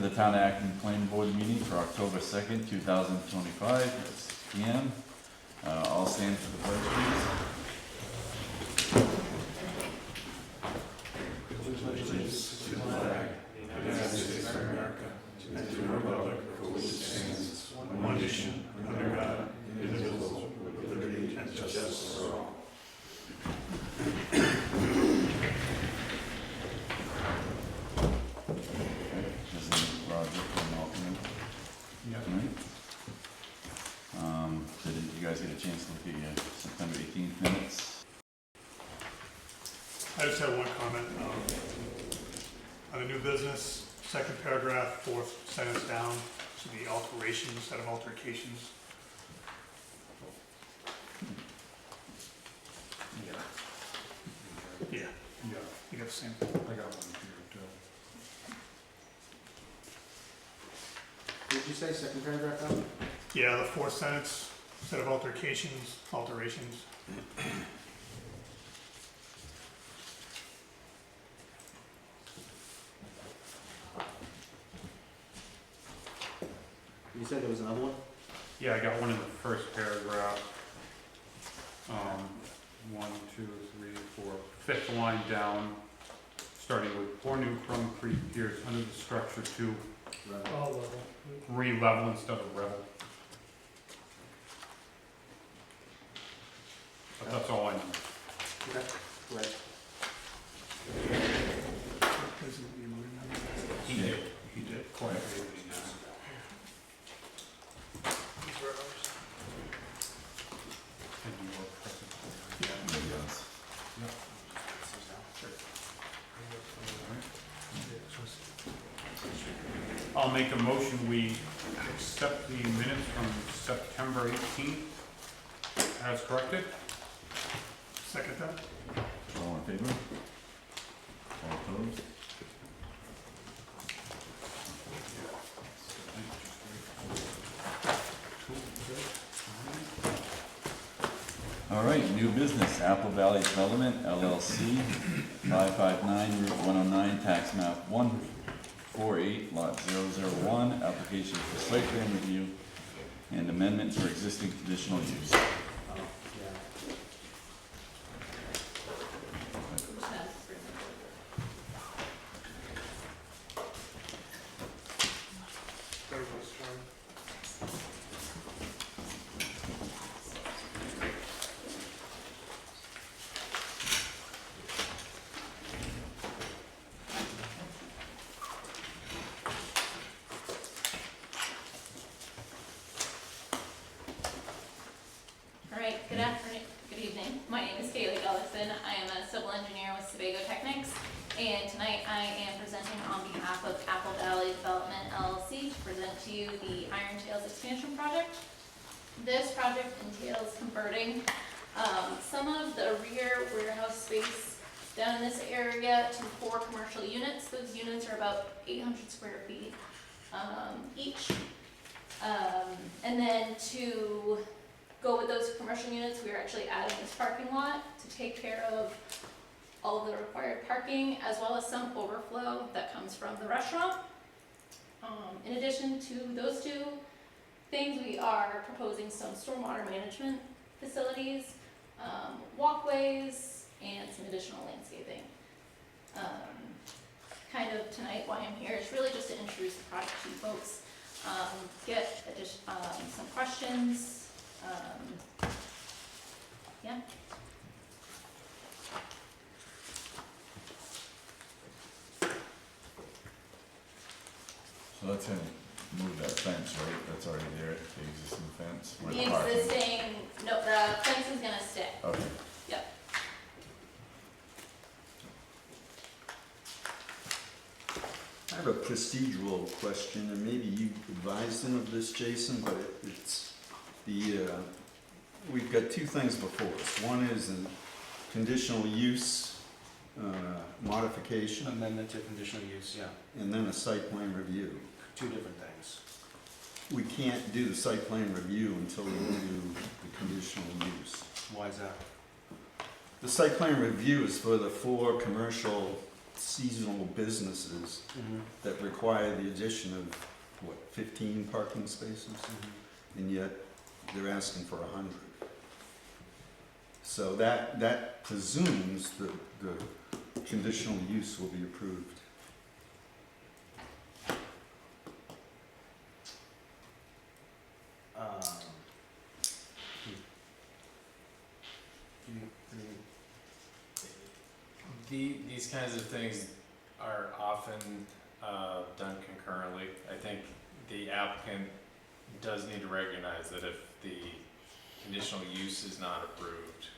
the Town of Acton Planning Board meeting for October 2nd, 2025, at 6 p.m. All stand for the pledge, please. Allegiance to the flag of the United States of America and to the republic for which it stands, one nation, under God, indivisible, with liberty and justice for all. This is Roger from Altman. Tonight. Did you guys get a chance to look at your September 18th minutes? I just have one comment. On the new business, second paragraph, fourth sentence down, should be alterations instead of altercations. Yeah, you got the same. I got one here too. Did you say second paragraph now? Yeah, the fourth sentence, instead of altercations, alterations. You said there was another one? Yeah, I got one in the first paragraph. 1, 2, 3, 4, fifth line down, starting with 4 new concrete piers under the structure to Right. re-level instead of revel. But that's all I know. Okay, right. He did. He did quite a bit. And you were present. Yes. I'll make a motion, we accept the minutes from September 18th as corrected. Second that? All in favor? All opposed? All right, new business, Apple Valley Development LLC, 559 Route 109, tax map 148, lot 001, application for site plan review and amendment for existing conditional use. Yeah. All right, good afternoon, good evening. My name is Kaylee Gullickson. I am a civil engineer with Sebago Technics, and tonight I am presenting on behalf of Apple Valley Development LLC to present to you the Iron Tales expansion project. This project entails converting some of the rear warehouse space down in this area to 4 commercial units. Those units are about 800 square feet each. And then to go with those commercial units, we are actually adding this parking lot to take care of all of the required parking, as well as some overflow that comes from the restaurant. In addition to those two things, we are proposing some stormwater management facilities, walkways, and some additional landscaping. Kind of tonight why I'm here is really just to introduce the project to you folks, get some questions. Yeah. So that's gonna move that fence, right? That's already there, the existing fence? where The parking- existing, no, the fence is gonna stay. Okay. Yep. I have a procedural question, and maybe you advised him of this, Jason, but it's the, we've got 2 things before us. One is a conditional use modification, Amendment to conditional use, yeah. and then a site plan review. 2 different things. We can't do the site plan review until we do the conditional use. Why is that? The site plan review is for the 4 commercial seasonal businesses that require the addition of, what, 15 parking spaces? And yet they're asking for 100. So that presumes that the conditional use will be approved. These kinds of things are often done concurrently. I think the applicant does need to recognize that if the conditional use is not approved,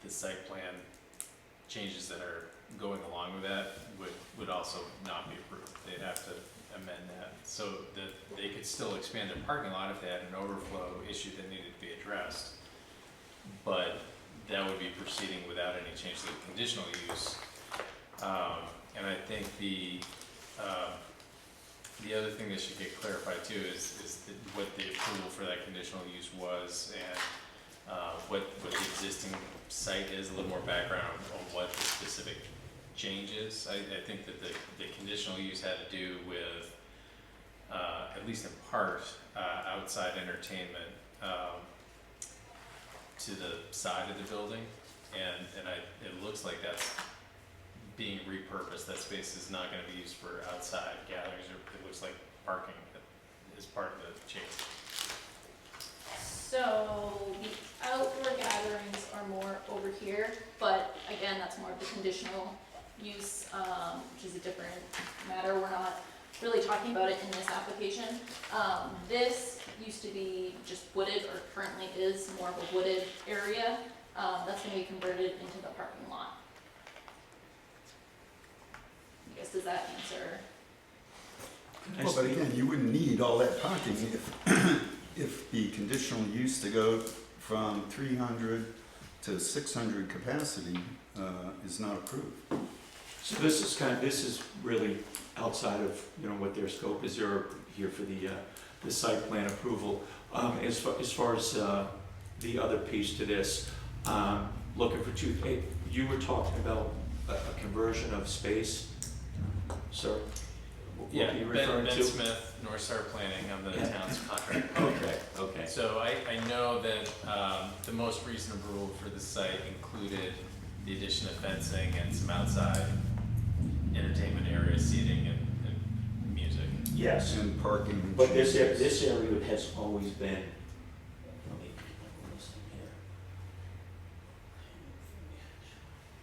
the site plan changes that are going along with that would also not be approved. They'd have to amend that so that they could still expand their parking lot if they had an overflow issue that needed to be addressed. But that would be proceeding without any change to the conditional use. And I think the other thing that should get clarified too is what the approval for that conditional use was, and what the existing site is, a little more background on what the specific change is. I think that the conditional use had to do with, at least in part, outside entertainment to the side of the building, and it looks like that's being repurposed. That space is not going to be used for outside gatherings, or it looks like parking is part of the change. So the outdoor gatherings are more over here, but again, that's more of the conditional use, which is a different matter. We're not really talking about it in this application. This used to be just wooded, or currently is more of a wooded area. That's going to be converted into the parking lot. I guess, does that answer? Well, but again, you wouldn't need all that parking if the conditional use to go from 300 to 600 capacity is not approved. So this is really outside of, what their scope is here for the site plan approval. As far as the other piece to this, looking for you were talking about a conversion of space, sir? Yeah, What are you Ben referring to? Smith, North Star Planning, I'm the Yeah. town's contractor. Okay. So I know that the most recent approval for the site included the addition of fencing and some outside entertainment areas, seating and music. Yes, And parking. but this area has always been, let me,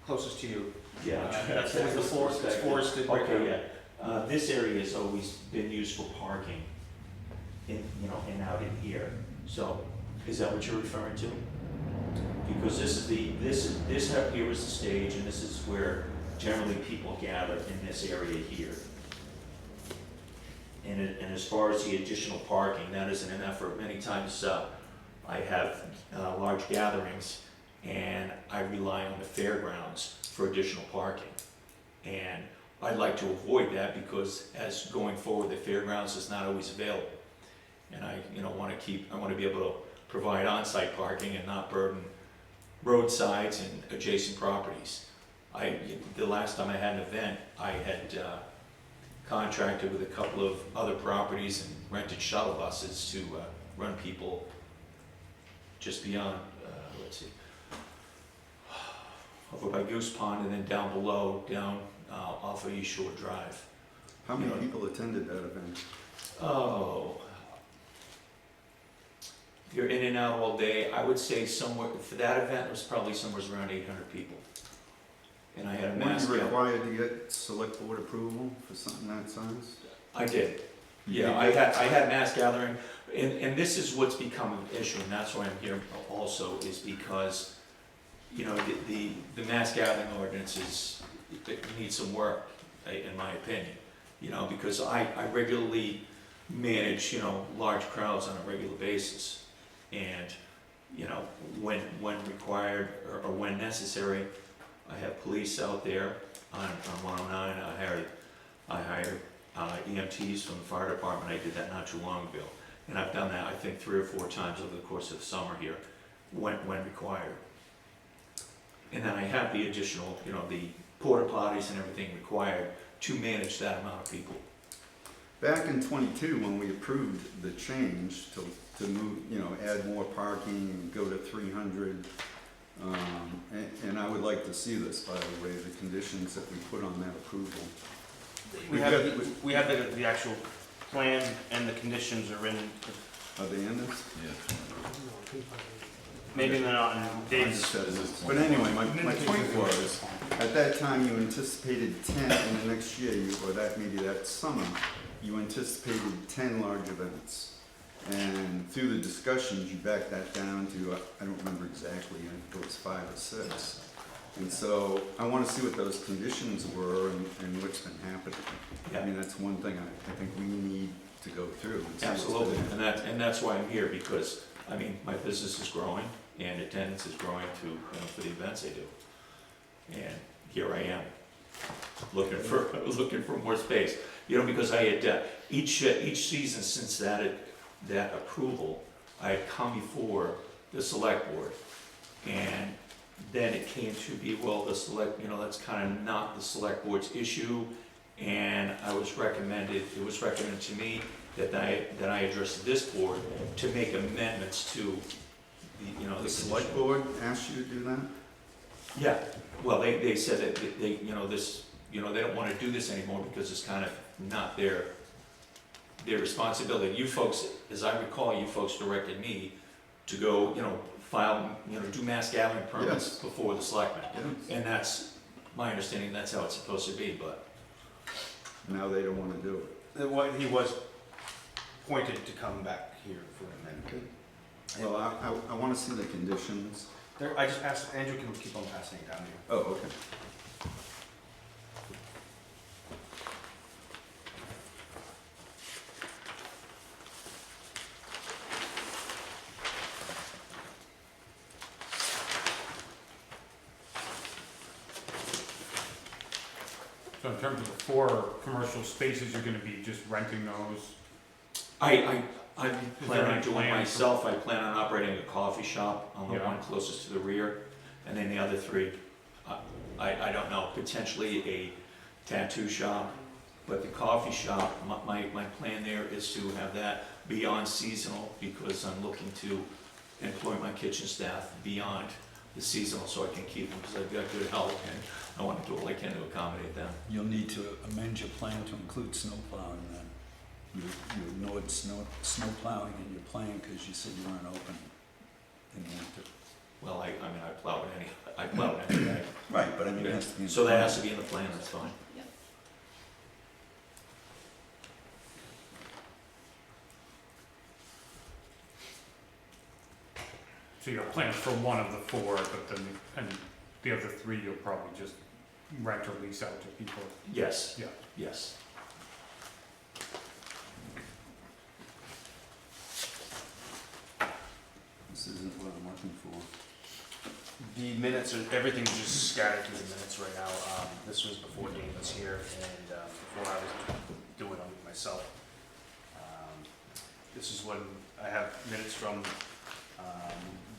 Closest to you. yeah. That's the forest, it's forested right now. Okay, yeah. This area has always been used for parking in, and out in here. So, is that what you're referring to? Because this up here is the stage, and this is where generally people gather in this area here. And as far as the additional parking, that is in an effort. Many times I have large gatherings, and I rely on the fairgrounds for additional parking. And I'd like to avoid that because as going forward, the fairgrounds is not always available. And I want to be able to provide on-site parking and not burden roadsides and adjacent properties. The last time I had an event, I had contracted with a couple of other properties and rented shuttle buses to run people just beyond, over by Goose Pond and then down below, off of East Shore Drive. How many people attended that event? Oh, if you're in and out all day, I would say somewhere, for that event, it was probably somewhere around 800 people. And I had a Were mass you gathering. required to get select board approval for something that size? I did. Yeah, I had mass gathering, and this is what's become an issue, and that's why I'm here also, is because, the mass gathering ordinance it needs some work, in my opinion. Because I regularly manage, large crowds on a regular basis. And, when required or when necessary, I have police out there on 109. I hire EMTs from the fire department. I did that not too long ago. And I've done that, I think, 3 or 4 times over the course of the summer here, when required. And then I have the additional, porta potties and everything required to manage that amount of people. Back in '22, when we approved the change to move, add more parking and go to 300, and I would like to see this, by the way, the conditions that we put on that approval. We have the actual plan and the conditions are in, Are they in this? Yeah. maybe they're not in I Dave's. just said this. But anyway, my point was, at that time, you anticipated 10, and the next year, or maybe that summer, you anticipated 10 large events. And through the discussions, you backed that down to, I don't remember exactly, I think it was 5 or 6. And so I want to see what those conditions were and what's been happening. I mean, that's one thing I think we need to go through. And see what's Absolutely, been- and that's why I'm here, because, I mean, my business is growing, and attendance is growing to, for the events I do. And here I am, looking for more space, because I had, each season since that approval, I had come before the select board, and then it came to be, well, that's kind of not the select board's issue, and it was recommended to me that I address this board to make amendments to the The select board asked you to do that? Yeah, well, they said that they don't want to do this anymore because it's kind of not their responsibility. You folks, as I recall, you folks directed me to go, file, do mass gathering permits Yes. before the selectmen. Yes. And that's, my understanding, that's how it's supposed to be, but, Now they don't want to do it. He was pointed to come back here for an amendment. Well, I want to see the conditions. I just passed, Andrew can keep on passing it down to you. Oh, okay. So in terms of the 4 commercial spaces, you're gonna be just renting those? I plan there on any doing plan for- myself, I plan on operating a coffee shop on the Yeah. one closest to the rear, and then the other 3, I don't know, potentially a tattoo shop, but the coffee shop, my plan there is to have that beyond seasonal, because I'm looking to employ my kitchen staff beyond the seasonal, so I can keep them, because I've got good health, and I want to do all I can to accommodate them. You'll need to amend your plan to include snow plowing then. You ignored snow plowing in your plan because you said you weren't open in the winter. Well, I mean, I plow it any day. Right, but I mean, it has to be. in So the that plan. has to be in the plan, that's fine. So you got plans for one of the 4, but then, and the other 3 you'll probably just rent or lease out to people? Yes. Yeah. Yes. This isn't what I'm looking for. The minutes are, everything's just scattered through the minutes right now. This was before Dave was here and before I was doing them myself. This is when I have minutes from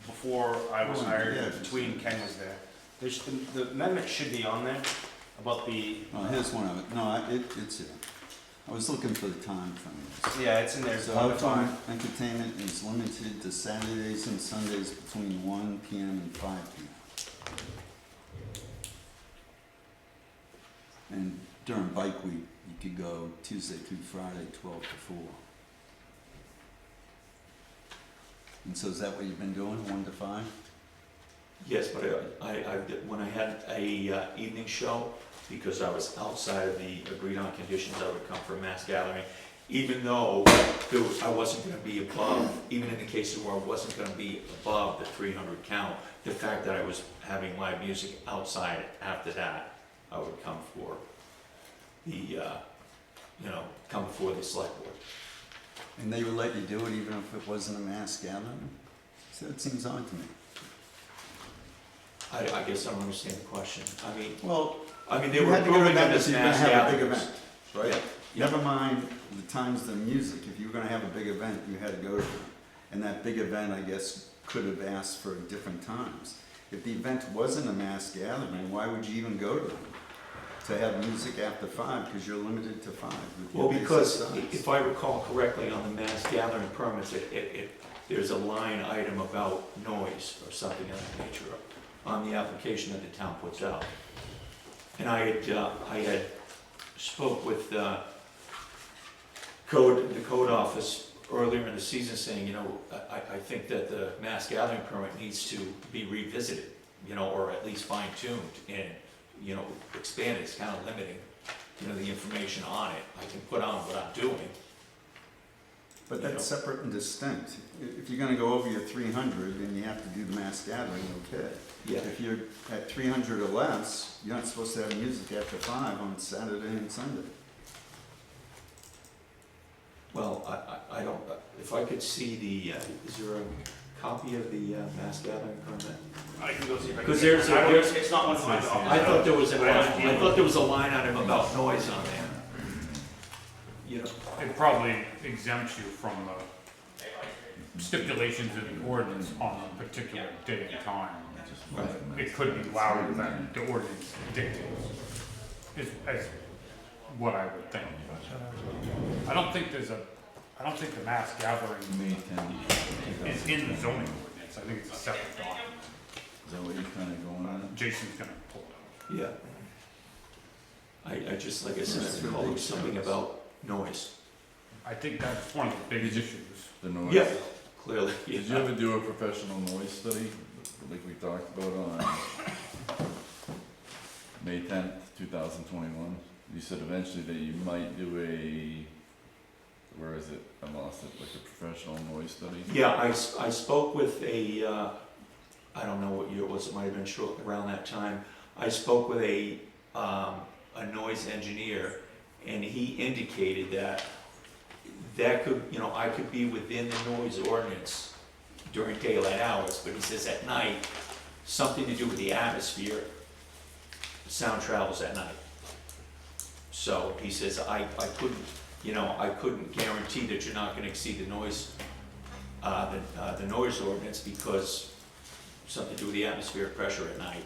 before I was Oh, hired, yeah. between Ken was there. There's, the amendment should be on there about the, Oh, here's one of it. No, it's here. I was looking for the time frame. yeah, it's in there. So outdoor entertainment is limited to Saturdays and Sundays between 1 PM and 5 PM. And during bike week, you could go Tuesday through Friday, 12 to 4. And so is that what you've been doing, 1 to 5? Yes, but when I had a evening show, because I was outside of the agreed on conditions, I would come for a mass gathering, even though I wasn't gonna be above, even in the cases where I wasn't gonna be above the 300 count, the fact that I was having live music outside after that, I would come for the, come before the select board. And they would let you do it even if it wasn't a mass gathering? So it seems odd to me. I guess I don't understand the question. Well, They you were had to go to approving that them if as you're gonna mass have a big gatherings. event, right? Yeah. Never mind the times the music, if you were gonna have a big event, you had to go to it. And that big event, I guess, could have asked for different times. If the event wasn't a mass gathering, why would you even go to them? to have music after 5, because you're limited to 5. with your Well, basic because size. if I recall correctly, on the mass gathering permits, there's a line item about noise or something of that nature on the application that the town puts out. And I had spoke with the code office earlier in the season saying, you know, I think that the mass gathering permit needs to be revisited, you know, or at least fine tuned and, you know, expanded. It's kind of limiting, you know, the information on it. I can put on what I'm doing. But that's separate and distinct. If you're gonna go over your 300 and you have to do the mass gathering, okay. Yeah. If you're at 300 or less, you're not supposed to have music after 5 on Saturday and Sunday. Well, I don't, if I could see the, is there a copy of the mass gathering permit? I can go see if I can. Because there's It's not one of mine. I thought there was a line item about noise on there. You know, It probably exempts you from the stipulations of the ordinance on a particular day and time. right. It could be louder than the ordinance dictates, is what I would think. I don't think the mass gathering May 10th, is in the zoning ordinance. I think it's a separate document. is that what you're kind of going on? Jason's gonna pull it up. Yeah. I just, like I said, I recall there was something about noise. I think that's one of the biggest issues. The noise? Yeah, clearly. Did you ever do a professional noise study, like we talked about on May 10th, 2021? You said eventually that you might do where is it? I lost it, like a professional noise study? Yeah, I spoke with I don't know what year it was, it might have been short around that time. I spoke with a noise engineer, and he indicated that could, you know, I could be within the noise ordinance during daylight hours, but he says at night, something to do with the atmosphere, sound travels at night. So he says, I couldn't, you know, I couldn't guarantee that you're not gonna exceed the noise ordinance because something to do with the atmospheric pressure at night.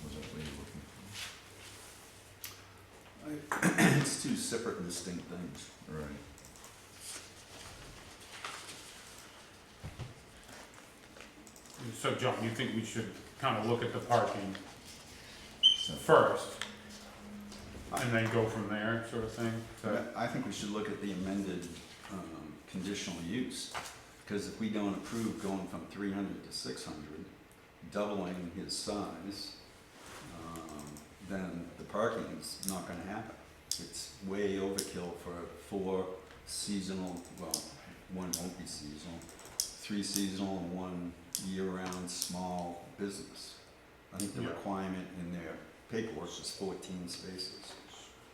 Was that what you looking It's two separate and distinct things. for? Right. So John, you think we should kind of look at the parking So- first and then go from there, sort of thing? So- I think we should look at the amended conditional use, because if we don't approve going from 300 to 600, doubling his size, then the parking's not gonna happen. It's way overkill for 4 seasonal, well, 1 won't be seasonal, 3 seasonal and 1 year-round small business. I think the Yeah. requirement in their paperwork was 14 spaces.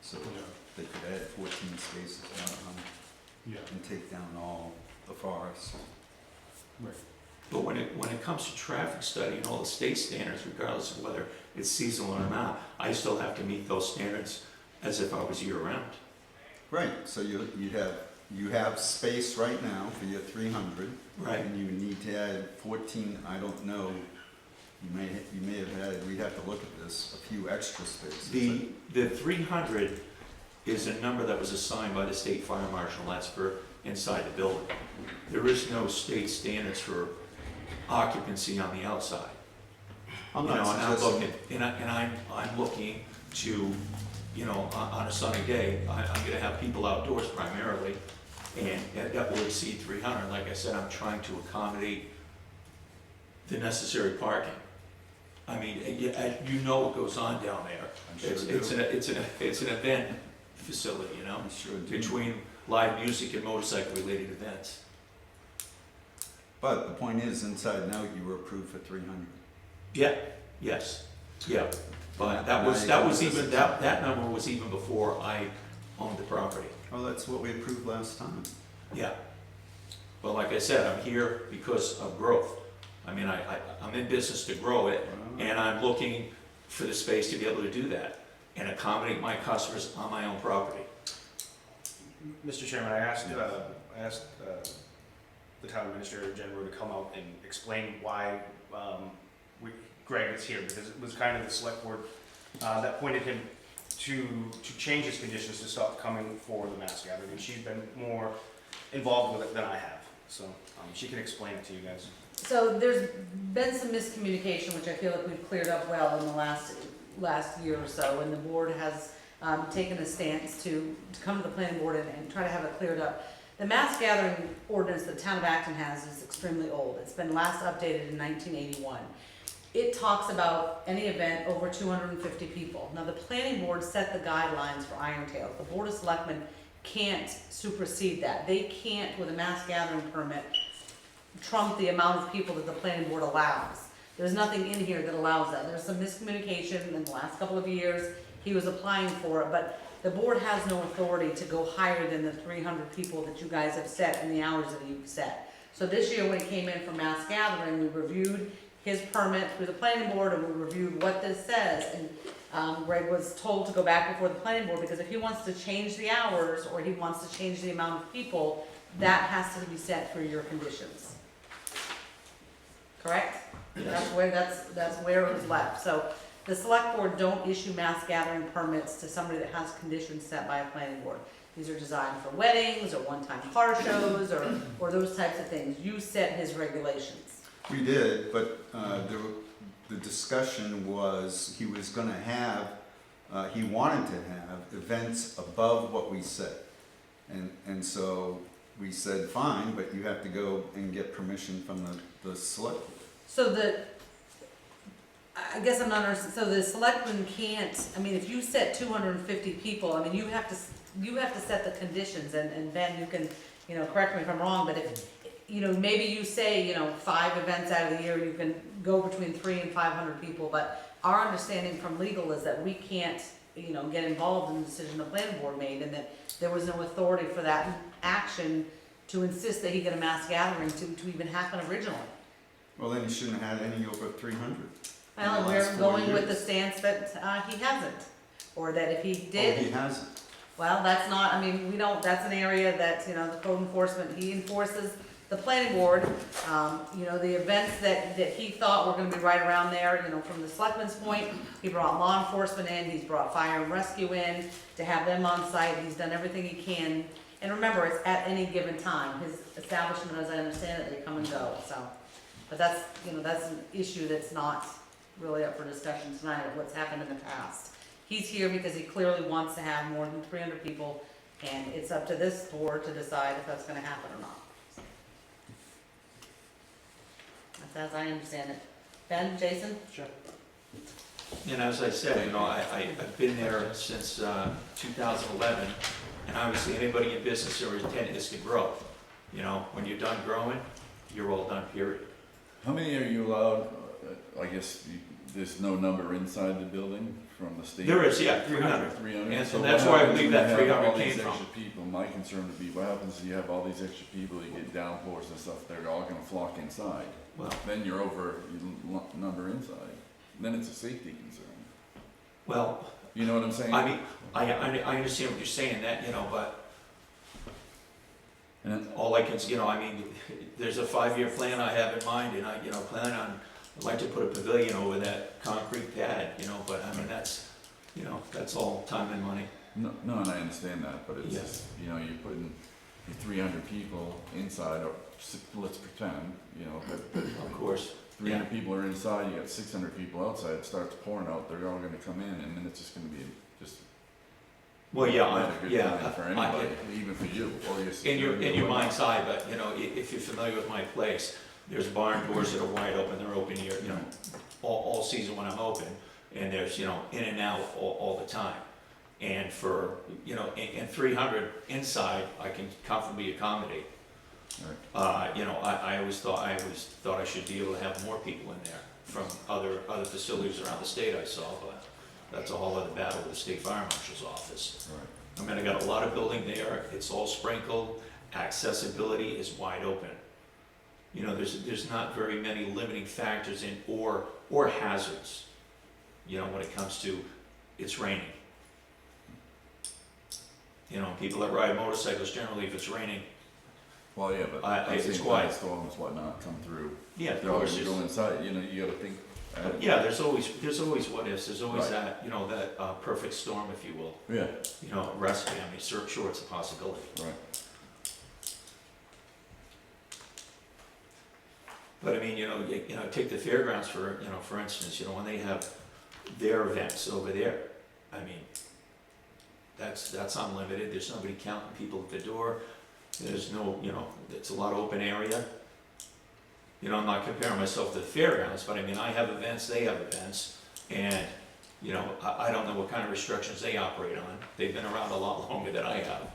So Yeah. they could add 14 spaces Yeah, and take down all the forests. right. But when it comes to traffic study and all the state standards, regardless of whether it's seasonal or not, I still have to meet those standards as if I was year-round. Right, so you have space right now for your 300. Right. And you need to add 14, I don't know, you may have had, we'd have to look at this, a few extra spaces. The 300 is a number that was assigned by the state fire marshal, that's for inside the building. There is no state standards for occupancy on the outside. I'm You know, not and I'm suggesting, looking, I'm looking to, you know, on a sunny day, I'm gonna have people outdoors primarily, and that will exceed 300. Like I said, I'm trying to accommodate the necessary parking. I mean, you know what goes on down there. I'm sure It's an event facility, you know, I'm sure do. between live music and motorcycle-related events. But the point is, inside and out, you were approved for 300. Yeah, yes, yeah, but that number was even before I owned the property. Well, that's what we approved last time. Yeah. But like I said, I'm here because of growth. I mean, I'm in business to grow it, And I'm looking for the space to be able to do that and accommodate my customers on my own property. Mr. Chairman, I asked the town administrator, Jen Rue, to come out and explain why Greg is here, because it was kind of the select board that pointed him to change his conditions to stop coming for the mass gathering, and she's been more involved with it than I have, so she can explain it to you guys. So there's been some miscommunication, which I feel like we've cleared up well in the last year or so, and the board has taken a stance to come to the planning board and try to have it cleared up. The mass gathering ordinance that the town of Acton has is extremely old. It's been last updated in 1981. It talks about any event over 250 people. Now, the planning board set the guidelines for Iron Tail. The Board of Selectmen can't supersede that. They can't, with a mass gathering permit, trump the amount of people that the planning board allows. There's nothing in here that allows that. There's some miscommunication in the last couple of years. He was applying for it, but the board has no authority to go higher than the 300 people that you guys have set and the hours that you've set. So this year, when it came in for mass gathering, we reviewed his permit through the planning board, and we reviewed what this says, and Greg was told to go back before the planning board, because if he wants to change the hours, or he wants to change the amount of people, that has to be set through your conditions. Correct? That's where it was left. So the select board don't issue mass gathering permits to somebody that has conditions set by a planning board. These are designed for weddings, or one-time car shows, or those types of things. You set his regulations. We did, but the discussion was he was gonna have, he wanted to have events above what we said. And so we said, fine, but you have to go and get permission from the select board. So I guess I'm not understanding, so the selectmen can't, I mean, if you set 250 people, I mean, you have to set the conditions, and Ben, you can, correct me if I'm wrong, but if, maybe you say, 5 events out of the year, you can go between 300 and 500 people, but our understanding from legal is that we can't, get involved in the decision the planning board made, and that there was no authority for that action to insist that he get a mass gathering to even happen originally. Well, then he shouldn't have had any over 300. Well, and we're going with the stance that he hasn't, or that if he did. Oh, he hasn't. Well, that's not, I mean, we don't, that's an area that, the code enforcement, he enforces the planning board. The events that he thought were gonna be right around there, from the selectmen's point, he brought law enforcement in, he's brought fire and rescue in to have them on site, he's done everything he can. And remember, it's at any given time, his establishment, as I understand it, they come and go, so. But that's, that's an issue that's not really up for discussion tonight of what's happened in the past. He's here because he clearly wants to have more than 300 people, and it's up to this board to decide if that's gonna happen or not. That's as I understand it. Ben, Jason? Sure. And as I said, I've been there since 2011, and obviously anybody in business or intent is to grow. When you're done growing, you're all done, period. How many are you allowed? I guess there's no number inside the building from the state? There is, yeah, 300. 300. And So that's what where I happens believe when that you have 300 all came these from. extra people? My concern would be, what happens if you have all these extra people, you get downpours and stuff, they're all gonna flock inside. Well, Then you're over your number inside. Then it's a safety concern. well, You know what I'm saying? I mean, I understand what you're saying, that, but And all I can, there's a 5-year plan I have in mind, and I, plan on, I'd like to put a pavilion over that concrete pad, but I mean, that's all time and money. No, and I understand that, but it's just, you're putting your 300 people inside, or let's pretend, that Of course. 300 people are inside, you got 600 people outside, it starts pouring out, they're all gonna come in, and then it's just gonna be just Well, not a good time for anybody, even for you, or your In security. your mind's eye, but, if you're familiar with my place, there's barn doors that are wide open, they're open here, all season when I'm open, and there's, in and out all the time. And for, and 300 inside, I can comfortably accommodate. I always thought I should be able to have more people in there from other facilities around the state I saw, but that's a whole other battle with the state fire marshal's office. Right. I mean, I got a lot of building there, it's all sprinkled, accessibility is wide open. you know, there's not very many limiting factors or hazards, you know, when it comes to it's raining. You know, people that ride motorcycles, generally, if it's raining, Well, yeah, but I- I've it's seen quiet. storms, whatnot, come through. yeah, of They're always course, go inside, you know, you gotta think. yeah, there's always what ifs, there's always Right. that, you know, that perfect storm, if you will, Yeah, you know, recipe, I mean, sure, it's a possibility. right. But I mean, you know, take the fairgrounds for instance, you know, when they have their events over there, I mean, that's unlimited, there's nobody counting people at the door, there's no, you know, it's a lot of open area. You know, I'm not comparing myself to the fairgrounds, but I mean, I have events, they have events, and, you know, I don't know what kind of restrictions they operate on, they've been around a lot longer than I have.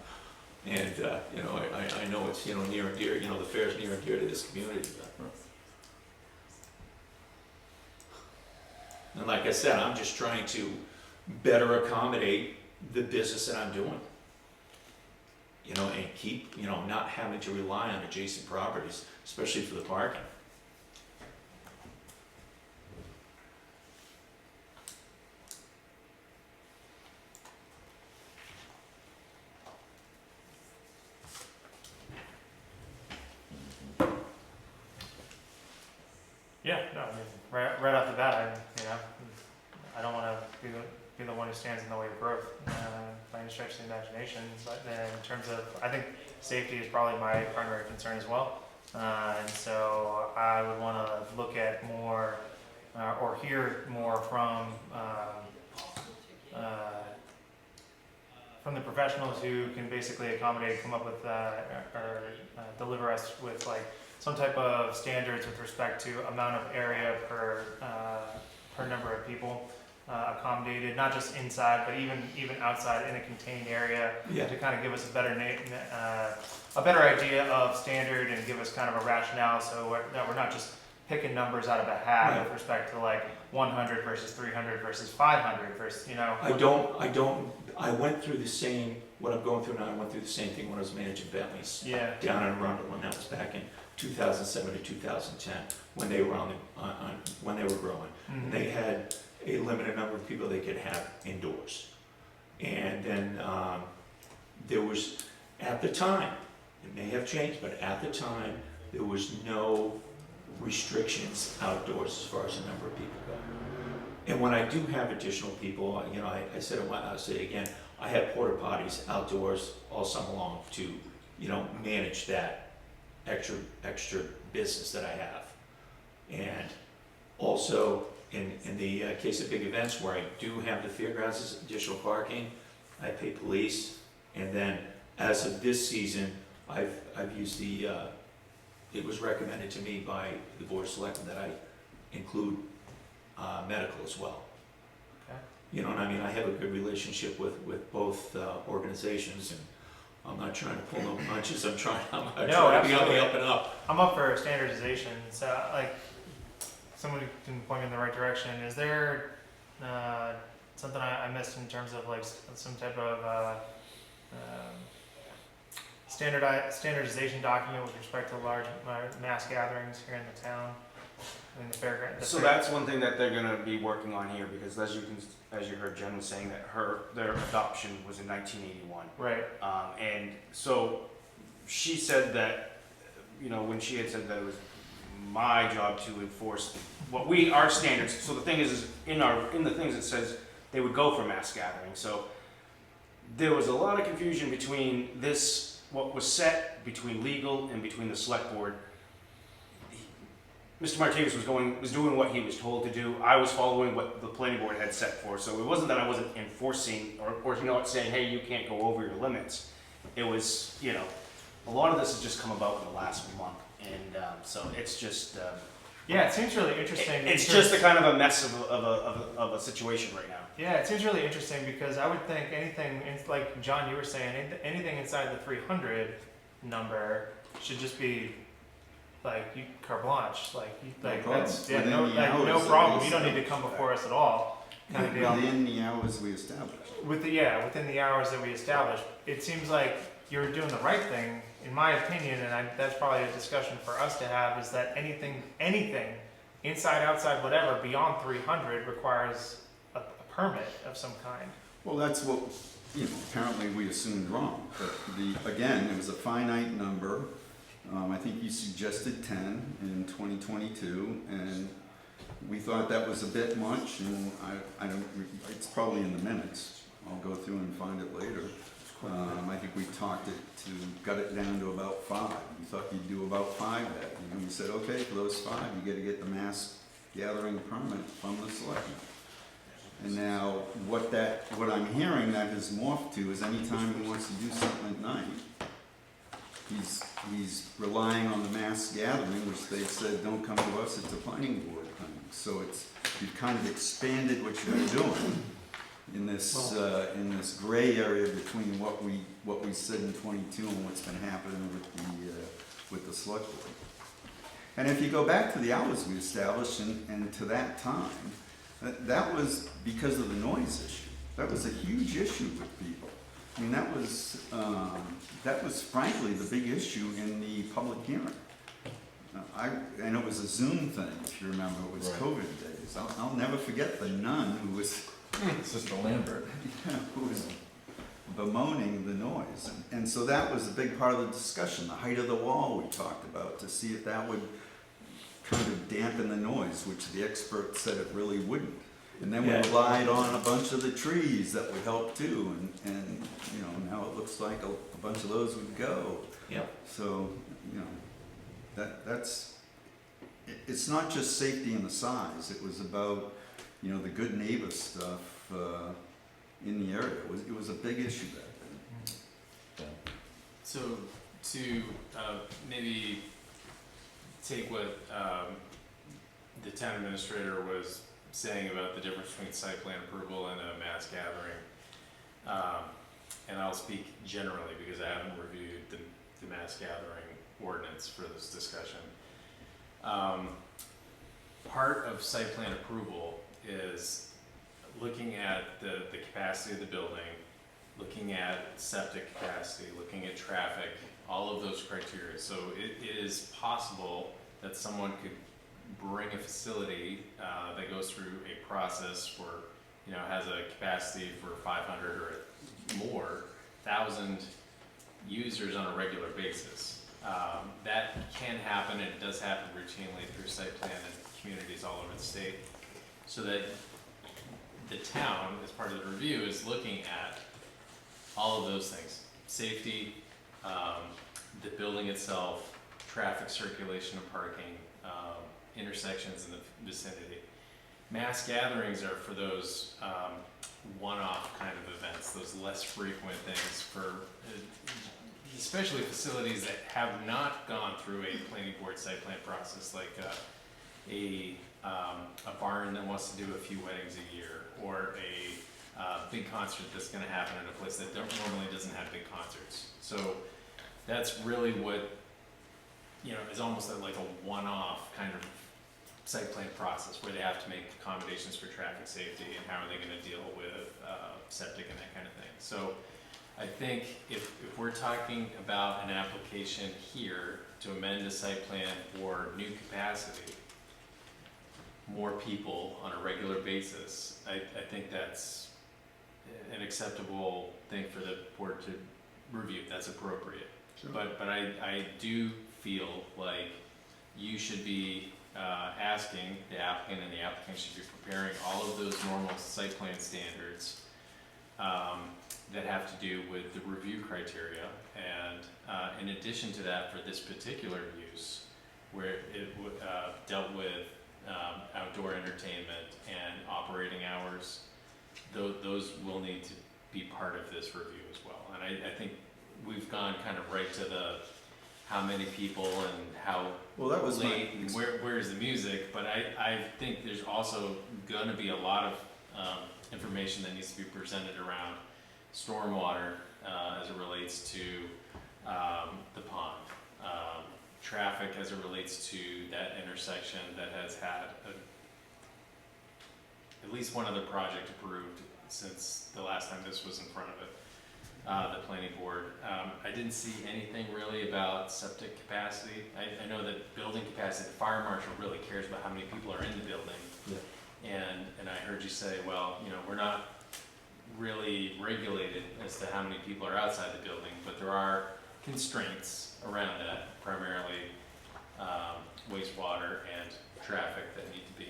And, you know, I know it's, you know, near and dear, you know, the fair's near and dear to this community. And like I said, I'm just trying to better accommodate the business that I'm doing. You know, and keep, you know, not having to rely on adjacent properties, especially for the parking. Yeah, no, I mean, right off the bat, I don't want to be the one who stands in the way of growth by any stretch of the imagination. But in terms of, I think safety is probably my primary concern as well. And so I would want to look at more or hear more from the professionals who can basically accommodate, come up with or deliver us with like some type of standards with respect to amount of area per number of people accommodated, not just inside, but even outside in a contained area, Yeah. to kind of give us a better idea of standard and give us kind of a rationale, so that we're not just picking numbers out of a hat Right. with respect to like 100 versus 300 versus 500 versus, you know. I went through the same, what I'm going through now, I went through the same thing when I was managing Bentley's Yeah. down in Arundel, and that was back in 2007 to 2010, when they were when they were growing. Mhm. They had a limited number of people they could have indoors. And then there was, at the time, it may have changed, but at the time, there was no restrictions outdoors as far as the number of people go. And when I do have additional people, you know, I said it, I'll say it again, I have porta potties outdoors all summer long to, you know, manage that extra business that I have. And also, in the case of big events where I do have the fairgrounds as additional parking, I pay police. And then, as of this season, I've used it was recommended to me by the Board of Selectmen that I include medical as well. Okay. You know, and I mean, I have a good relationship with both organizations, and I'm not trying to pull no punches, I'm trying to be on absolutely. the up and up. I'm up for standardization, so like, somebody can point me in the right direction. Is there something I missed in terms of like some type of standardization document with respect to large mass gatherings here in the town, in the fairground? So that's one thing that they're gonna be working on here, because as you heard Jen was saying, that their adoption was in 1981. Right. And so she said that, you know, when she had said that it was my job to enforce our standards. So the thing is in the things it says they would go for mass gathering. So there was a lot of confusion between this, what was set between legal and between the select board. Mr. Martinez was doing what he was told to do. I was following what the planning board had set for. So it wasn't that I wasn't enforcing or you know, saying, hey, you can't go over your limits. It was, you know, a lot of this has just come about in the last month. And so it's just, Yeah, it seems really interesting. it's just a kind of a mess of a situation right now. Yeah, it seems really interesting because I would think anything, like John, you were saying, anything inside the 300 number should just be like carte blanche. That's Within no, the like, hours no that problem. we You don't need to established. come before us at all. Kind of deal. Within the hours we established. Within the hours that we established, it seems like you're doing the right thing, in my opinion, and that's probably a discussion for us to have, is that anything, inside, outside, whatever, beyond 300 requires a permit of some kind. Well, that's what, apparently we assumed wrong, but again, it was a finite number. I think you suggested 10 in 2022, and we thought that was a bit much, and I don't, it's probably in the minutes. I'll go through and find it later. I think we got it down to about 5. We thought you'd do about 5 that, and we said, okay, for those 5, you gotta get the mass gathering permit from the selectmen. And now, what I'm hearing that has morphed to is anytime he wants to do something at night, he's relying on the mass gathering, which they've said, don't come to us, it's a planning board thing. So you've kind of expanded what you've been doing in this gray area between what we said in 22 and what's been happening with the select board. And if you go back to the hours we established and to that time, that was because of the noise issue. That was a huge issue with people. I mean, that was frankly the big issue in the public hearing. And it was a Zoom thing, if you remember, it was Right. COVID days. I'll never forget the nun who was Sister Lambert. who was bemoaning the noise. And so that was a big part of the discussion, the height of the wall we talked about, to see if that would kind of dampen the noise, which the experts said it really wouldn't. And then we Yeah. relied on a bunch of the trees that would help too, and now it looks like a bunch of those would go. Yep. So, it's not just safety and the size, it was about, the good neighbor stuff, in the area. It was a big issue back then. So to maybe take what the town administrator was saying about the difference between site plan approval and a mass gathering, and I'll speak generally because I haven't reviewed the mass gathering ordinance for this discussion. Part of site plan approval is looking at the capacity of the building, looking at septic capacity, looking at traffic, all of those criteria. So it is possible that someone could bring a facility that goes through a process for, has a capacity for 500 or more thousand users on a regular basis. That can happen, and it does happen routinely through site plan and communities all over the state. So that the town, as part of the review, is looking at all of those things. Safety, the building itself, traffic circulation and parking, intersections in the vicinity. Mass gatherings are for those one-off kind of events, those less frequent things for especially facilities that have not gone through a planning board site plan process, like a barn that wants to do a few weddings a year, or a big concert that's going to happen in a place that normally doesn't have big concerts. So that's really what, is almost like a one-off kind of site plan process where they have to make accommodations for traffic safety and how are they going to deal with septic and that kind of thing. So I think if we're talking about an application here to amend a site plan for new capacity, more people on a regular basis, I think that's an acceptable thing for the board to review. That's appropriate. Sure. But I do feel like you should be asking the applicant, and the applicant should be preparing all of those normal site plan standards that have to do with the review criteria. And in addition to that, for this particular use, where it dealt with outdoor entertainment and operating hours, those will need to be part of this review as well. And I think we've gone kind of right to the how many people and how late, and where's the music, but I think there's also going to be a lot of information that needs to be presented around stormwater as it relates to the pond, traffic as it relates to that intersection that has had at least one other project approved since the last time this was in front of it. the planning board. I didn't see anything really about septic capacity. I know that building capacity, the fire marshal really cares about how many people are in the building. Yeah. And I heard you say, well, you know, we're not really regulated as to how many people are outside the building, but there are constraints around that, primarily wastewater and traffic that need to be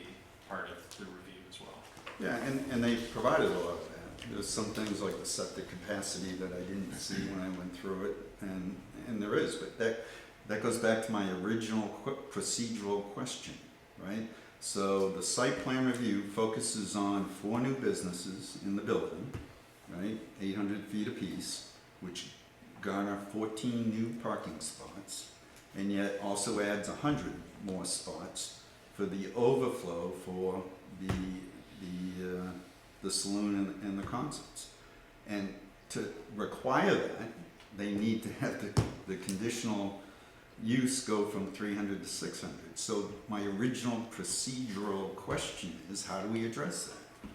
part of the review as well. Yeah, and they provided a lot of that. There's some things like the septic capacity that I didn't see when I went through it, and there is, but that goes back to my original procedural question, right? So the site plan review focuses on 4 new businesses in the building, right? 800 feet apiece, which garner 14 new parking spots, and yet also adds 100 more spots for the overflow for the saloon and the concerts. And to require that, they need to have the conditional use go from 300 to 600. So my original procedural question is, how do we address that?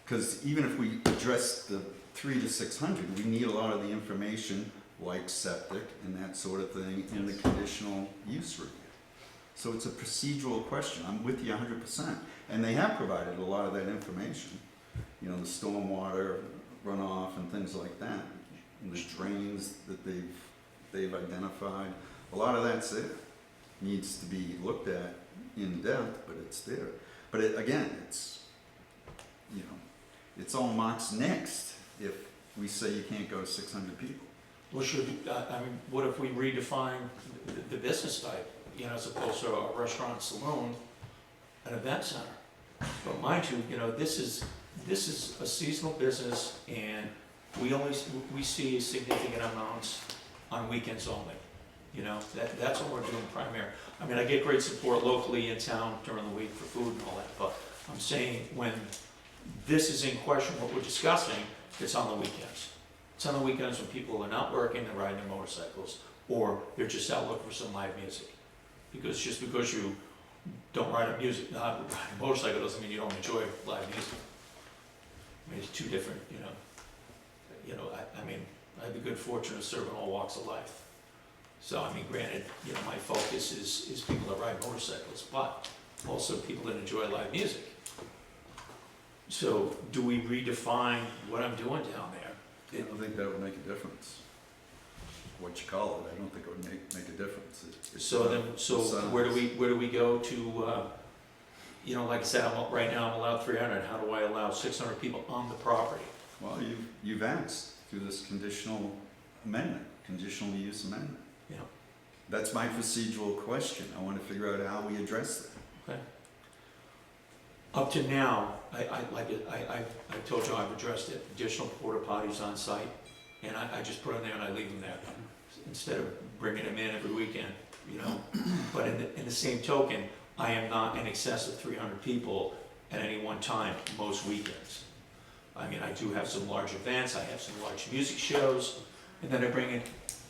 Because even if we address the 300 to 600, we need a lot of the information like septic and that sort of thing in the conditional use review. So it's a procedural question. I'm with you 100%. And they have provided a lot of that information. You know, the stormwater runoff and things like that. And the drains that they've identified. A lot of that's there. Needs to be looked at in depth, but it's there. But again, it's, you know, it's all Mark's next if we say you can't go to 600 people. Well, I mean, what if we redefine the business type, you know, as opposed to a restaurant, saloon, an event center? But mind you, you know, this is a seasonal business, and we see significant amounts on weekends only. You know, that's what we're doing primarily. I mean, I get great support locally in town during the week for food and all that, but I'm saying when this is in question, what we're discussing, it's on the weekends. It's on the weekends when people are not working, they're riding their motorcycles, or they're just out looking for some live music. Because just because you don't ride a motorcycle doesn't mean you don't enjoy live music. I mean, it's two different, you know, I mean, I have the good fortune of serving all walks of life. So, I mean, granted, you know, my focus is people that ride motorcycles, but also people that enjoy live music. So, do we redefine what I'm doing down there? I don't think that would make a difference. What you call it, I don't think it would make a difference. So where do we go to, you know, like I said, right now I'm allowed 300, how do I allow 600 people on the property? Well, you've asked through this conditional amendment, conditional use amendment. Yeah. That's my procedural question. I want to figure out how we address that. Okay. Up to now, I told you I've addressed it, additional porta potties on site, and I just put them there and I leave them there, instead of bringing them in every weekend, you know? But in the same token, I am not in excess of 300 people at any one time, most weekends. I mean, I do have some large events, I have some large music shows, and then I bring in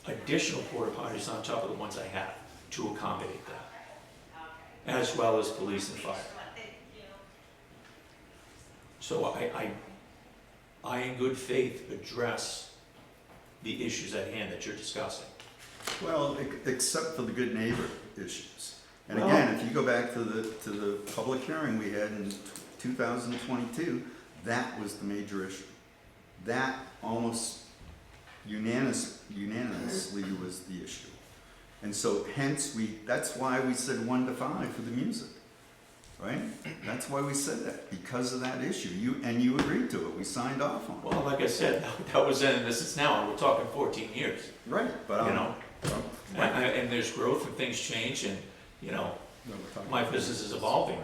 additional porta potties on top of the ones I have to accommodate that, as well as police and fire. So I in good faith address the issues at hand that you're discussing. Well, except for the good neighbor issues. And again, if you go back to the public hearing we had in 2022, that was the major issue. That almost unanimously was the issue. And so hence that's why we said 1 to 5 for the music. Right? That's why we said that, because of that issue. You agreed to it. We signed off on it. Well, like I said, that was then and this is now, and we're talking 14 years. Right, but you know, and there's growth and things change, and you know, my business is evolving.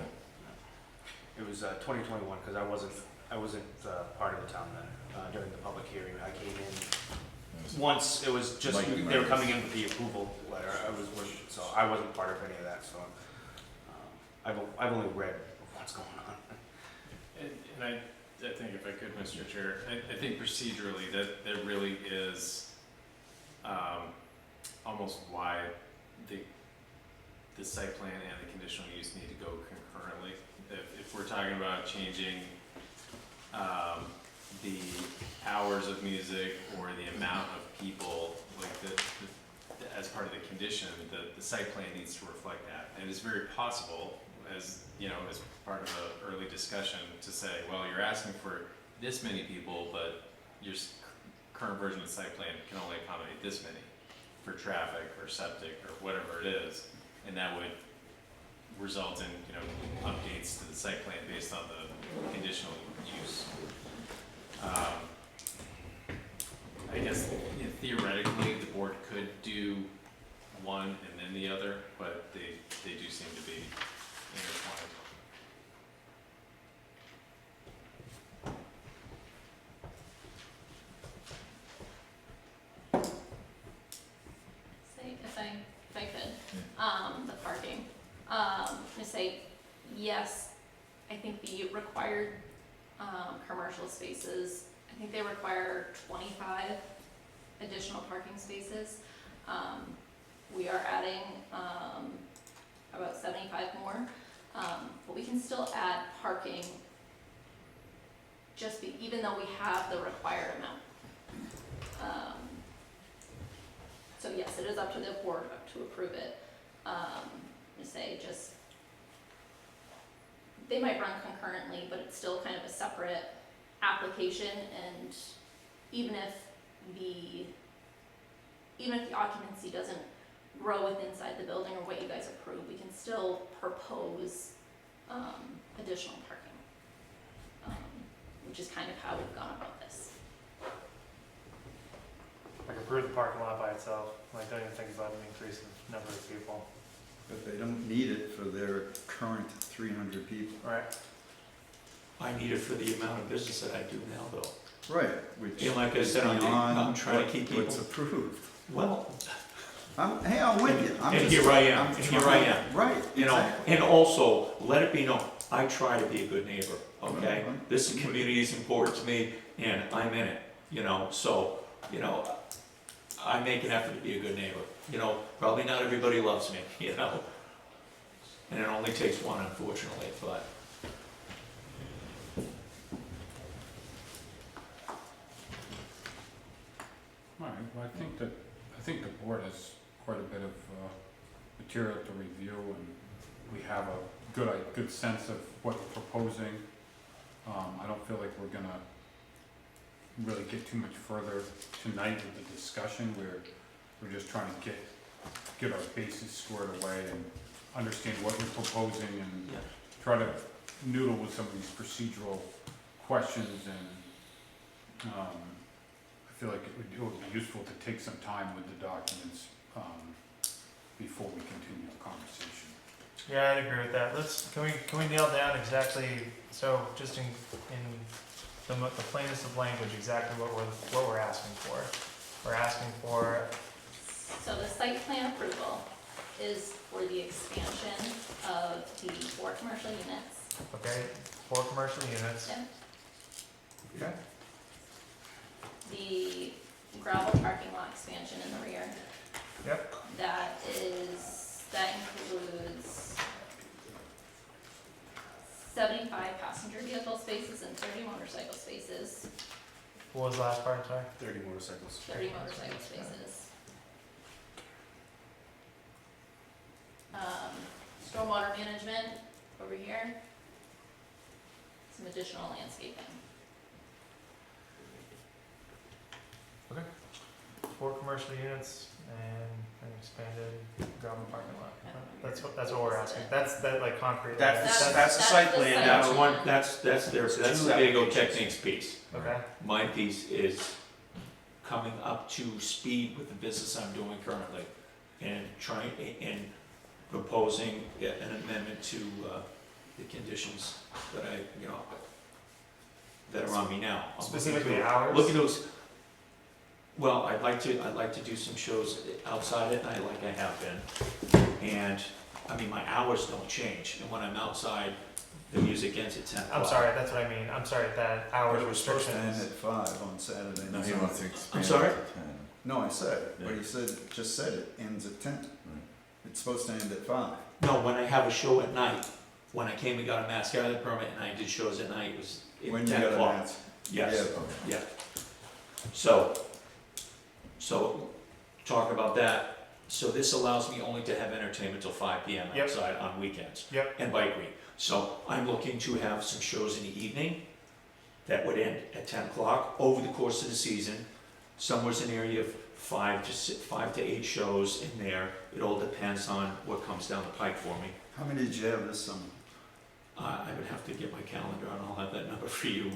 It was 2021, because I wasn't part of the town then, during the public hearing. I came in once, it was just, they were coming in with the approval letter, so I wasn't part of any of that, so. I've only read what's going on. And I think if I could, Mr. Chair, I think procedurally that really is almost why the site plan and the conditional use need to go concurrently. If we're talking about changing the hours of music or the amount of people, like as part of the condition, the site plan needs to reflect that. And it's very possible, as you know, as part of the early discussion, to say, well, you're asking for this many people, but your current version of the site plan can only accommodate this many for traffic or septic or whatever it is, and that would result in, you know, updates to the site plan based on the conditional use. I guess, you know, theoretically, the board could do one and then the other, but they do seem to be intertwined. Say, if I could, the parking, to say, yes, I think the required, commercial spaces, I think they require 25 additional parking spaces. We are adding, about 75 more, but we can still add parking even though we have the required amount. So yes, it is up to the board to approve it. To say just, they might run concurrently, but it's still kind of a separate application, and even if the occupancy doesn't grow with inside the building or what you guys approve, we can still propose additional parking, which is kind of how we've gone about this. Like approve the parking lot by itself, like don't even think about an increase in number of people. But they don't need it for their current 300 people. Right. I need it for the amount of business that I do now, though. Right, which And like I is said, I'm beyond trying to keep people. what's approved. Well, Hey, I'm with you. and here I am, and here I am. Right, You know, exactly. and also, let it be known, I try to be a good neighbor, okay? Right. This community is important to me, and I'm in it, you know, so, you know, I make an effort to be a good neighbor. You know, probably not everybody loves me, you know? And it only takes one, unfortunately, but. All right, well, I think the board has quite a bit of material to review, and we have a good sense of what we're proposing. I don't feel like we're gonna really get too much further tonight with the discussion. We're just trying to get our bases squared away and understand what you're proposing, and Yeah. try to noodle with some of these procedural questions, and I feel like it would be useful to take some time with the documents before we continue the conversation. Yeah, I'd agree with that. Can we nail down exactly, so just in the plainest of language, exactly what we're asking for? We're asking for, So the site plan approval is for the expansion of the 4 commercial units. okay, 4 commercial units. Yep. Okay. The gravel parking lot expansion in the rear. Yep. That includes 75 passenger vehicle spaces and 30 motorcycle spaces, What was the last part, sorry? 30 motorcycles. 30 motorcycle spaces. Stormwater management over here. Some additional landscaping. 4 commercial units and an expanded gravel parking lot. That's what we're asking. That's like concrete. That's the That's site the plan. site That's plan. one, that's the Sebago Techniques piece. Okay. My piece is coming up to speed with the business I'm doing currently, and proposing an amendment to the conditions that I, you know, that are on me now. I'm looking Specifically to- hours? Looking to, well, I'd like to do some shows outside at night like I have been. And, I mean, my hours don't change, and when I'm outside, the music ends at 10 o'clock. I'm sorry, that's what I mean. I'm sorry, that hours But it was supposed to end at restrictions. 5 on Saturday. No, and he Sunday. wants to expand sorry? it to 10. No, I said it, but Yeah. he just said it ends at 10. It's supposed to end at 5. No, when I have a show at night, when I came and got a mass gathering permit and I did shows at night, it was When at you 10 got a o'clock. mass, Yes, Yeah, okay. yeah. So, talk about that. So this allows me only to have entertainment till 5 PM Yep. outside on weekends. Yep. And bike week. So I'm looking to have some shows in the evening that would end at 10 o'clock over the course of the season. Somewhere's an area of 5 to 8 shows in there. It all depends on what comes down the pike for me. How many did you have this summer? I would have to get my calendar and I'll have that number for you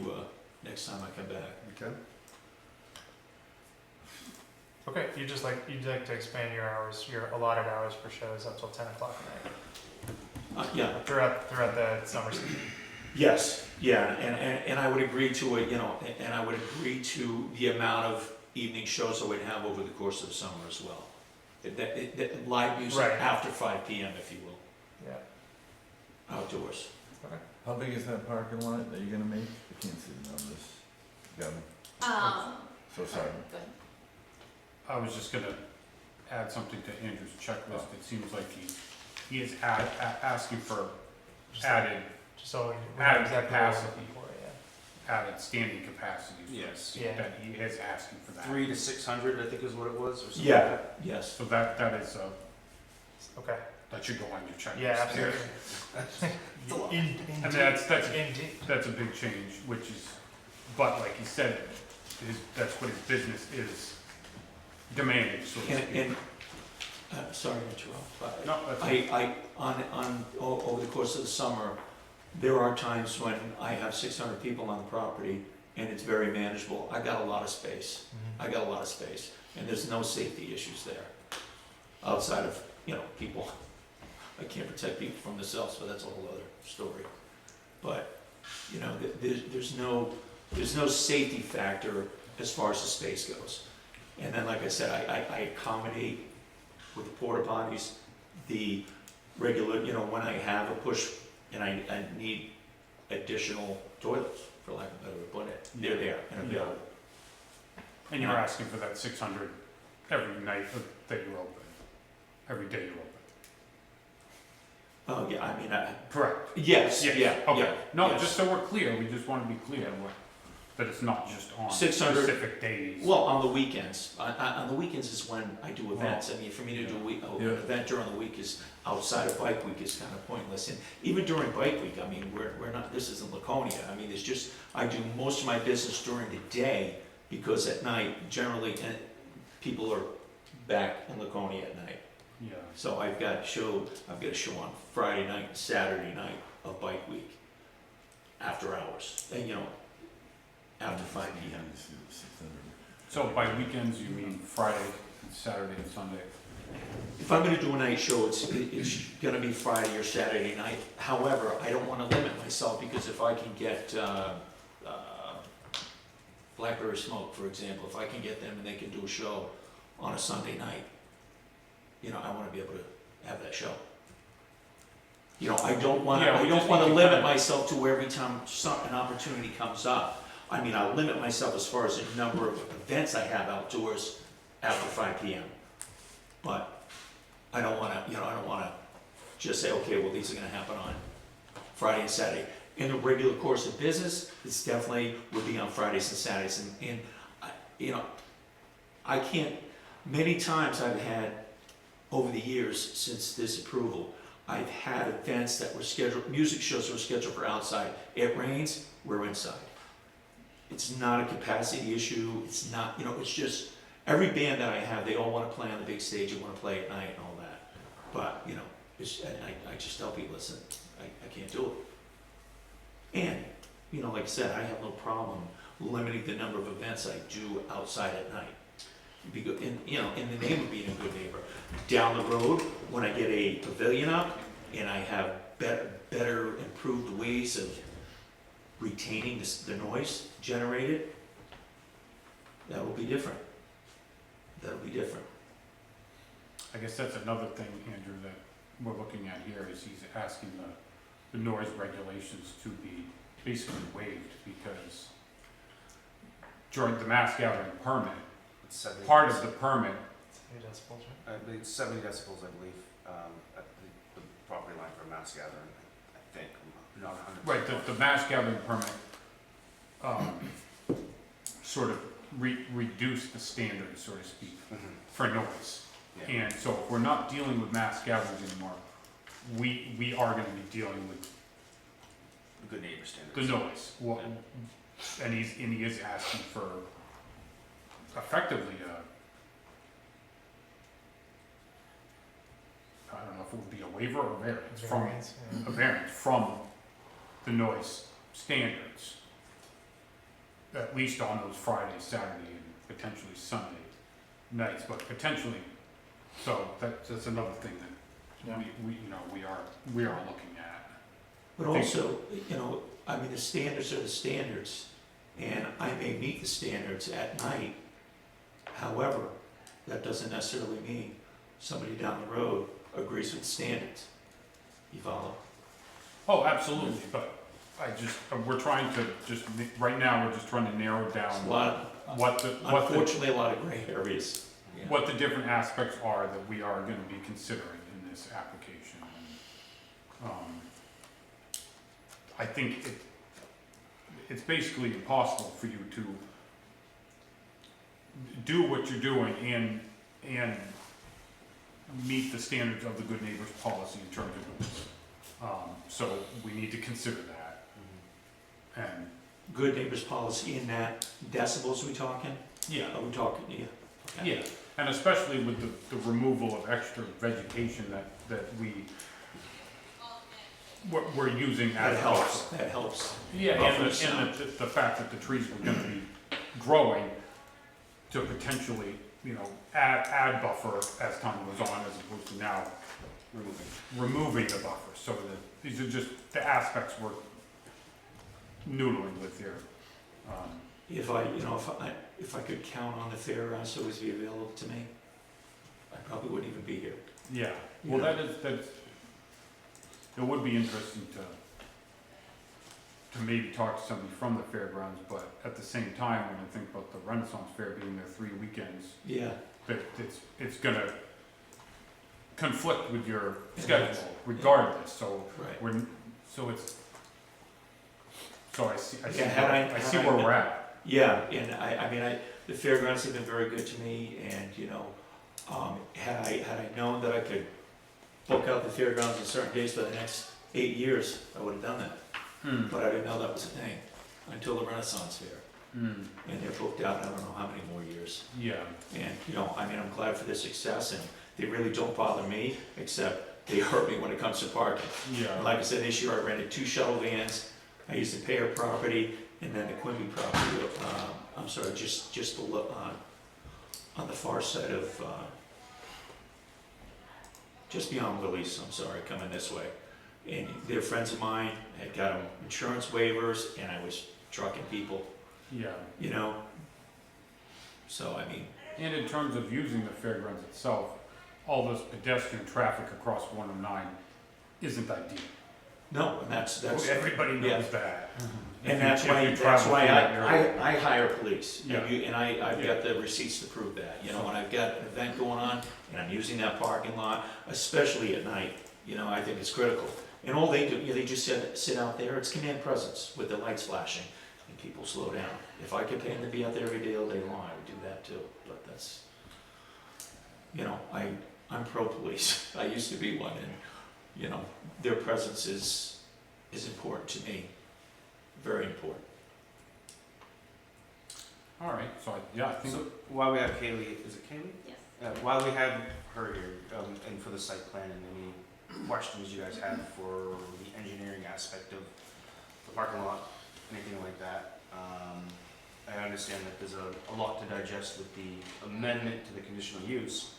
next time I come back. Okay. Okay, you'd like to expand your hours, your allotted hours for shows up till 10 o'clock at night, Yeah, throughout the summer season. yes, yeah, and I would agree to it, and I would agree to the amount of evening shows I would have over the course of the summer as well. That live music Right. after 5 PM, if you will, Yeah. outdoors. How big is that parking lot that you're gonna make? I can't see the numbers. Gavin, so sorry. Go ahead. I was just gonna add something to Andrew's checklist. It seems like he is asking for Just added, Just so we know added exactly what we're capacity, looking for, yeah. added standing capacity. Yes. Yeah. That he is asking for that. 300 to 600, I think is what it was, or something. Yeah, yes. So that is, Okay, that should go on your checklist. yeah, absolutely. And that's Indeed. a big change, which is, but like he said, that's what his business is demanding, so to speak. And, sorry to interrupt, but No, that's. over the course of the summer, there are times when I have 600 people on the property and it's very manageable. I got a lot of space. I got a lot of space, and there's no safety issues there. Outside of, people, I can't protect people from themselves, but that's a whole other story. But, there's no safety factor as far as the space goes. And then, like I said, I accommodate with the porta potties, the regular, when I have a push and I need additional toilets, for lack of a better way to put it, they're there and available. And you're asking for that 600 every night that you're open, every day you're open. Oh, yeah, Correct. yes, Yes. yeah, Okay. yeah. No, yes. just so we're clear, we just want to be clear that it's not just on 600 specific days. Well, on the weekends, on the weekends is when I do events. I mean, for me to do an event during the week is, outside of bike week, is kind of pointless. And even during bike week, I mean, we're not, this isn't Laconia. I mean, I do most of my business during the day, because at night, generally, people are back in Laconia at night. Yeah. So I've got a show on Friday night and Saturday night of bike week, after hours, and after 5 PM. So by weekends, you mean Friday, Saturday, and Sunday? If I'm gonna do a night show, it's gonna be Friday or Saturday night. However, I don't wanna limit myself, because if I can get, Blackberry Smoke, for example, if I can get them and they can do a show on a Sunday night, I wanna be able to have that show. I don't wanna limit myself to where every time an opportunity comes up. I mean, I'll limit myself as far as the number of events I have outdoors after 5 PM. But I don't wanna just say, okay, well, these are gonna happen on Friday and Saturday. In the regular course of business, it's definitely would be on Fridays and Saturdays, and I can't, many times I've had, over the years since this approval, I've had events that were scheduled, music shows that were scheduled for outside. It rains, we're inside. It's not a capacity issue, it's not, it's just, every band that I have, they all wanna play on the big stage and wanna play at night and all that. But, I just tell people, listen, I can't do it. And, like I said, I have no problem limiting the number of events I do outside at night. Because, in the name of being a good neighbor. Down the road, when I get a pavilion up and I have better improved ways of retaining the noise generated, that will be different. That'll be different. I guess that's another thing, Andrew, that we're looking at here, is he's asking the noise regulations to be basically waived, because during the mass gathering permit, It's 70 part of the permit, 70 decibels, right? I believe 70 decibels, I believe, at the property line for a mass gathering, I think. I'm not 100%. right, the mass gathering permit, sort of reduce the standards, so to speak, Mhm. for noise. Yeah. And so if we're not dealing with mass gatherings anymore, we are gonna be dealing with Good neighbor standards. the noise. Well, and he is asking for effectively I don't know if it would be a waiver or variance from Variance, yeah. a variance from the noise standards. At least on those Friday, Saturday, and potentially Sunday nights, but potentially, so that's another thing that we are looking at. But also, you know, I mean, the standards are the standards, and I may meet the standards at night. However, that doesn't necessarily mean somebody down the road agrees with the standards. You follow? Oh, absolutely, but we're trying to right now, we're just trying to narrow There's down a lot, unfortunately, a lot of gray areas. Yeah. what the different aspects are that we are gonna be considering in this application. I think it's basically impossible for you to do what you're doing and meet the standards of the Good Neighbors policy in terms of noise. So we need to consider that. And Good neighbors policy in that decibels we talking? yeah, Are we talking, yeah? Okay. yeah, and especially with the removal of extra vegetation that we're using That as helps, buffer. that helps. Yeah, Buffer and sound. the fact that the trees were gonna be growing to potentially, add buffer as time goes on, as opposed to now removing the buffer. So that these are just the aspects we're noodling with here. If I could count on the fairgrounds to always be available to me, I probably wouldn't even be here. Yeah, well, it would be interesting to maybe talk to somebody from the fairgrounds, but at the same time, when I think about the Renaissance Fair being there 3 weekends, Yeah, that it's gonna conflict with your schedule regardless, so right. I see Yeah, I see where we're at. Yeah, and I mean, the fairgrounds have been very good to me, and, had I known that I could book out the fairgrounds on certain days for the next 8 years, I would have done that. But I didn't know that was a thing until the Renaissance Fair. And they're booked out, I don't know how many more years. Yeah, And, I'm glad for their success, and they really don't bother me, except they hurt me when it comes to parking. yeah. Like I said, this year I rented 2 shuttle vans. I used the Pear property and then the Quimby property, just on the far side of, just beyond Willie's, coming this way. And they're friends of mine, I had got them insurance waivers, and I was trucking people, Yeah, so I mean, and in terms of using the fairgrounds itself, all this pedestrian traffic across 109 isn't ideal. no, and that's. Everybody knows yeah. that. And that's why I hire police. Yeah. And I've got the receipts to prove that, when I've got an event going on and I'm using that parking lot, especially at night, I think it's critical. And all they do, they just sit out there, it's command presence with the lights flashing, and people slow down. If I could pay them to be out there every day, all day long, I would do that too, but that's, I'm pro-police. I used to be one, and, their presence is important to me. Very important. All right, so I think. So while we have Kaylee, is it Kaylee? Yes. While we have her here, and for the site plan and any questions you guys have for the engineering aspect of the parking lot, anything like that, I understand that there's a lot to digest with the amendment to the conditional use,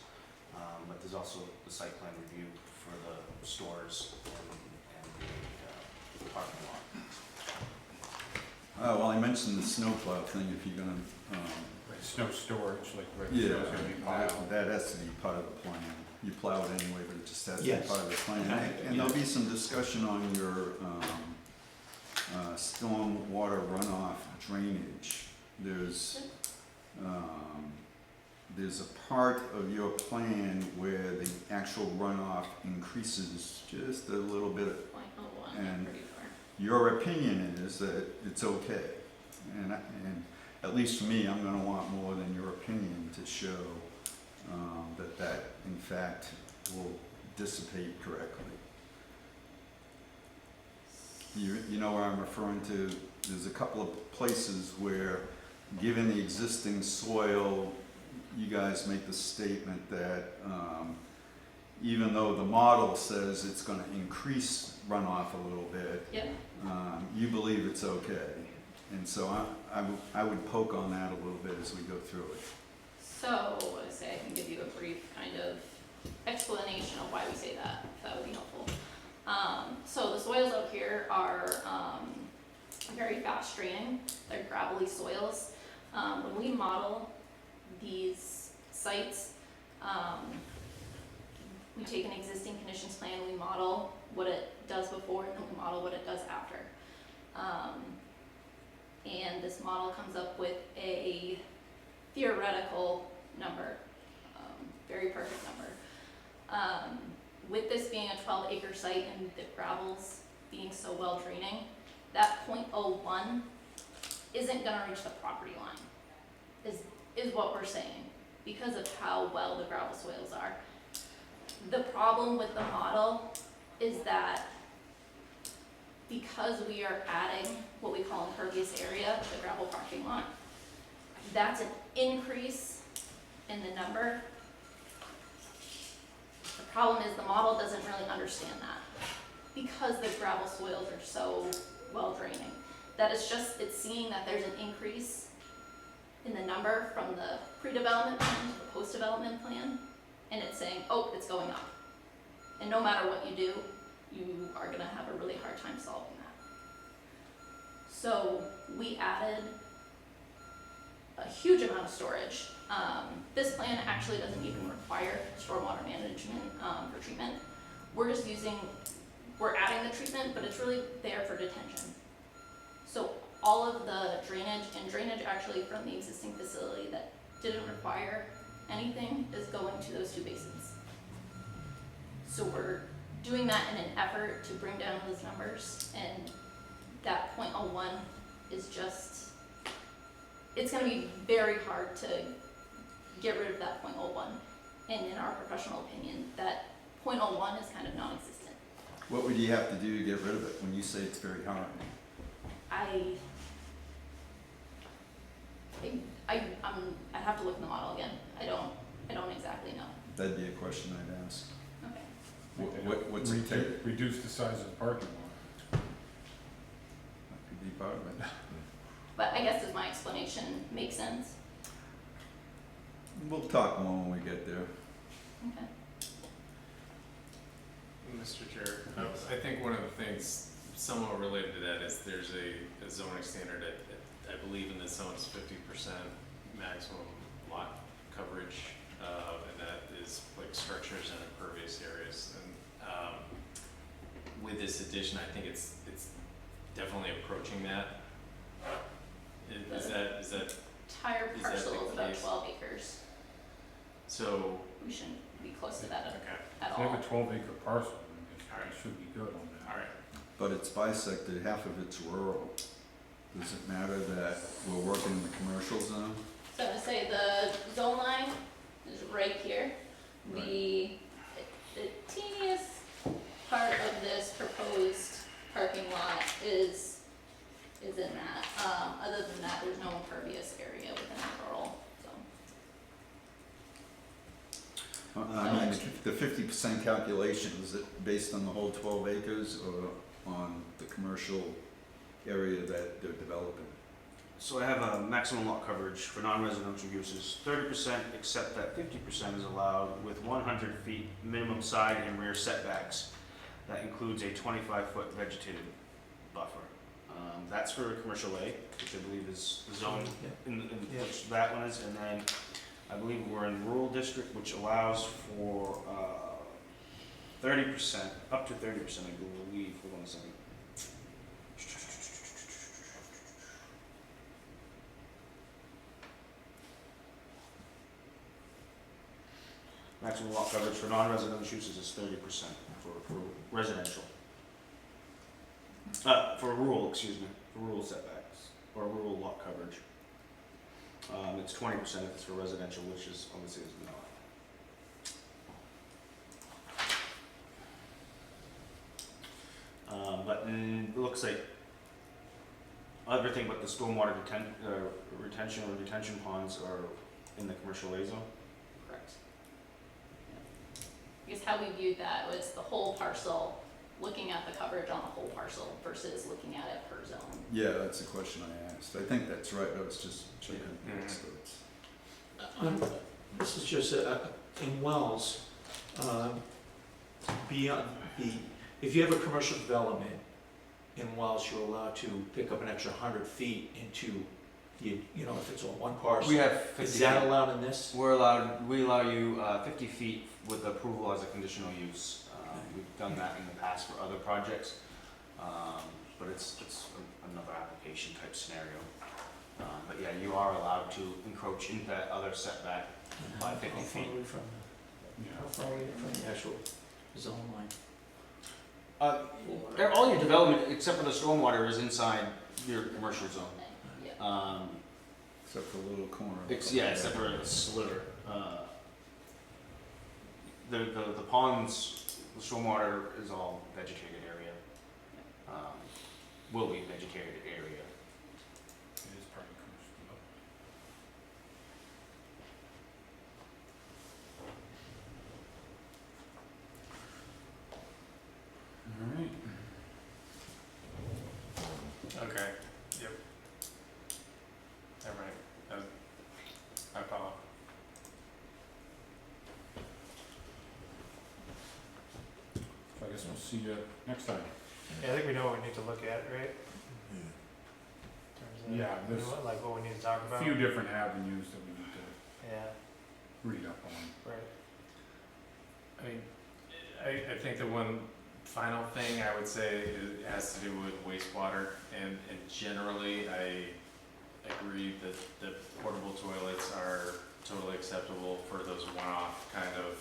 but there's also the site plan review for the stores and the parking lot. Well, I mentioned the snowplow thing, if you're gonna, Like snow storage, like where the yeah, snow's gonna be piled. that has to be part of the plan. You plow it anyway, but it just has to be Yes. part of the plan. Okay, And there'll be some discussion on your, storm water runoff drainage. There's a part of your plan where the actual runoff increases just a little bit. .01, And- I'm pretty sure. Your opinion is that it's okay. And at least for me, I'm gonna want more than your opinion to show, that in fact will dissipate correctly. You know where I'm referring to? There's a couple of places where, given the existing soil, you guys make the statement that, even though the model says it's gonna increase runoff a little bit, Yep. you believe it's okay. And so I would poke on that a little bit as we go through it. So, I say I can give you a brief kind of explanation of why we say that, if that would be helpful. So the soils out here are very fast draining, they're gravelly soils. When we model these sites, we take an existing conditions plan, we model what it does before, and then we model what it does after. And this model comes up with a theoretical number, very perfect number. With this being a 12-acre site and the gravels being so well draining, that .01 isn't gonna reach the property line, is what we're saying, because of how well the gravel soils are. The problem with the model is that because we are adding what we call impervious area, the gravel parking lot, that's an increase in the number. The problem is the model doesn't really understand that because the gravel soils are so well draining. That is just, it's seeing that there's an increase in the number from the pre-development plan to the post-development plan, and it's saying, oh, it's going up. And no matter what you do, you are gonna have a really hard time solving that. So we added a huge amount of storage. This plan actually doesn't even require stormwater management for treatment. We're just we're adding the treatment, but it's really there for detention. So all of the drainage actually from the existing facility that didn't require anything is going to those two basins. So we're doing that in an effort to bring down those numbers, and that .01 is just, it's gonna be very hard to get rid of that .01. And in our professional opinion, that .01 is kind of non-existent. What would you have to do to get rid of it when you say it's very hard? I'd have to look in the model again. I don't exactly know. That'd be a question I'd ask. Okay. What's it take? Reduce the size of the parking lot. That could be part of it. But I guess does my explanation make sense? We'll talk more when we get there. Okay. Mr. Chair, I think one of the things somewhat related to that is there's a zoning standard that I believe in the zone is 50% maximum lot coverage, and that is like structures and impervious areas. And with this addition, I think it's definitely approaching that. Is that Entire Is that parcel the is about case? 12 acres. so? We shouldn't be close to that Okay. at If you all. have a 12-acre parcel, I Alright. guess it should be good on that. All right. But it's bisected, half of it's rural. Does it matter that we're working in the commercial zone? So I'm gonna say the zone line is right here. The teeniest part of this proposed parking lot is in that. Other than that, there's no impervious area within the rural, so. I mean, the 50% calculation, is it based on the whole 12 acres or on the commercial area that they're developing? So I have a maximum lot coverage for non-residential uses, 30%, except that 50% is allowed with 100 feet minimum side and rear setbacks. That includes a 25-foot vegetated buffer. That's for commercial A, which I believe is the zone in which that one is, and then I believe we're in rural district, which allows for 30%, up to 30%, I believe. Hold on a second. Maximum lot coverage for non-residential uses is 30% for residential. For rural, excuse me, for rural setbacks, or rural lot coverage. It's 20% if it's for residential, which is obviously is not. But it looks like everything but the stormwater retention ponds are in the commercial A zone. Correct. Because how we viewed that was the whole parcel, looking at the coverage on the whole parcel versus looking at it per zone. Yeah, that's the question I asked. I think that's right, I was just checking the Mhm. experts. This is just in Wells, beyond if you have a commercial development in Wells, you're allowed to pick up an extra 100 feet into if it's on one parcel. We have 50 Is that feet. allowed in this? We allow you 50 feet with approval as a conditional use. We've done that in the past for other projects, but it's another application type scenario. But yeah, you are allowed to encroach into that other setback by 50 How far feet. away from how far away from the actual zone line? All your development, except for the stormwater, is inside your commercial zone. Yeah. Except for a little corner. Except for a sliver. The ponds, the stormwater is all vegetated area. Will be vegetated area. It is part of the commercial. Alright. Okay, yep. Alright, I follow. So I guess we'll see you next time. Yeah, I think we know what we need to look at, right? In terms of Yeah, there's like what we need to talk a about. few different avenues that we need to Yeah, read up on. right. I mean, I think the one final thing I would say has to do with wastewater, and generally, I agree that the portable toilets are totally acceptable for those one-off kind of,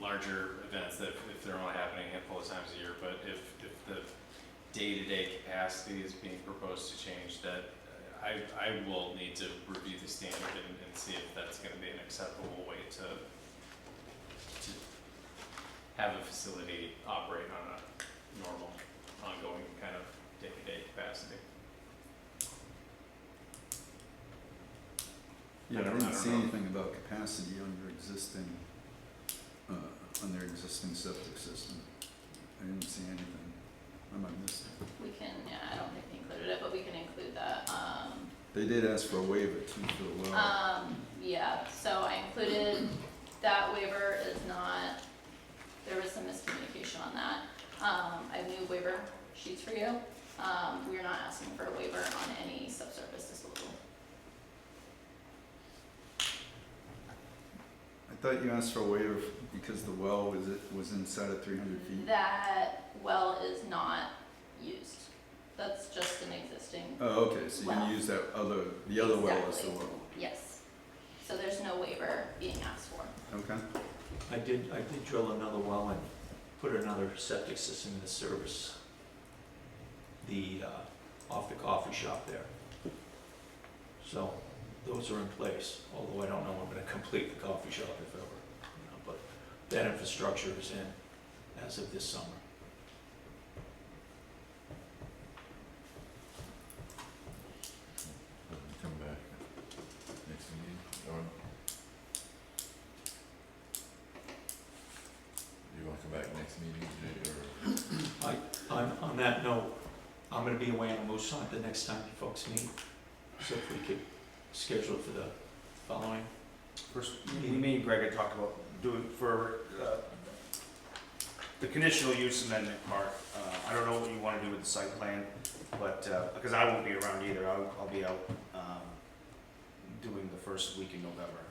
larger events that if they're only happening a handful of times a year, but if the day-to-day capacity is being proposed to change, that I will need to review the standard and see if that's gonna be an acceptable way to have a facility operate on a normal, ongoing kind of day-to-day capacity. Yeah, I I didn't don't see know. anything about capacity on your existing, on their existing septic system. I didn't see anything. I might have missed it. We can, I don't think we included it, but we can include that. They did ask for a waiver too for the well. Yeah, so I included, that waiver is not, there was some miscommunication on that. I have new waiver sheets for you. We are not asking for a waiver on any subsurface disposal. I thought you asked for a waiver because the well was inside of 300 feet. That well is not used. That's just an existing, Oh, okay, so you Well. use the other well as the Exactly. well. yes. So there's no waiver being asked for. Okay. I did drill another well and put another septic system in the service, off the coffee shop there. So those are in place, although I don't know when I'm gonna complete the coffee shop if ever, but that infrastructure is in as of this summer. Come back next meeting, or you wanna come back next meeting, Jay, or? On that note, I'm gonna be away on Moose Hunt the next time you folks meet, so if we could schedule it for the following. First, me and Greg had talked about doing for the conditional use amendment part. I don't know what you want to do with the site plan, but because I won't be around either, I'll be out doing the first week in November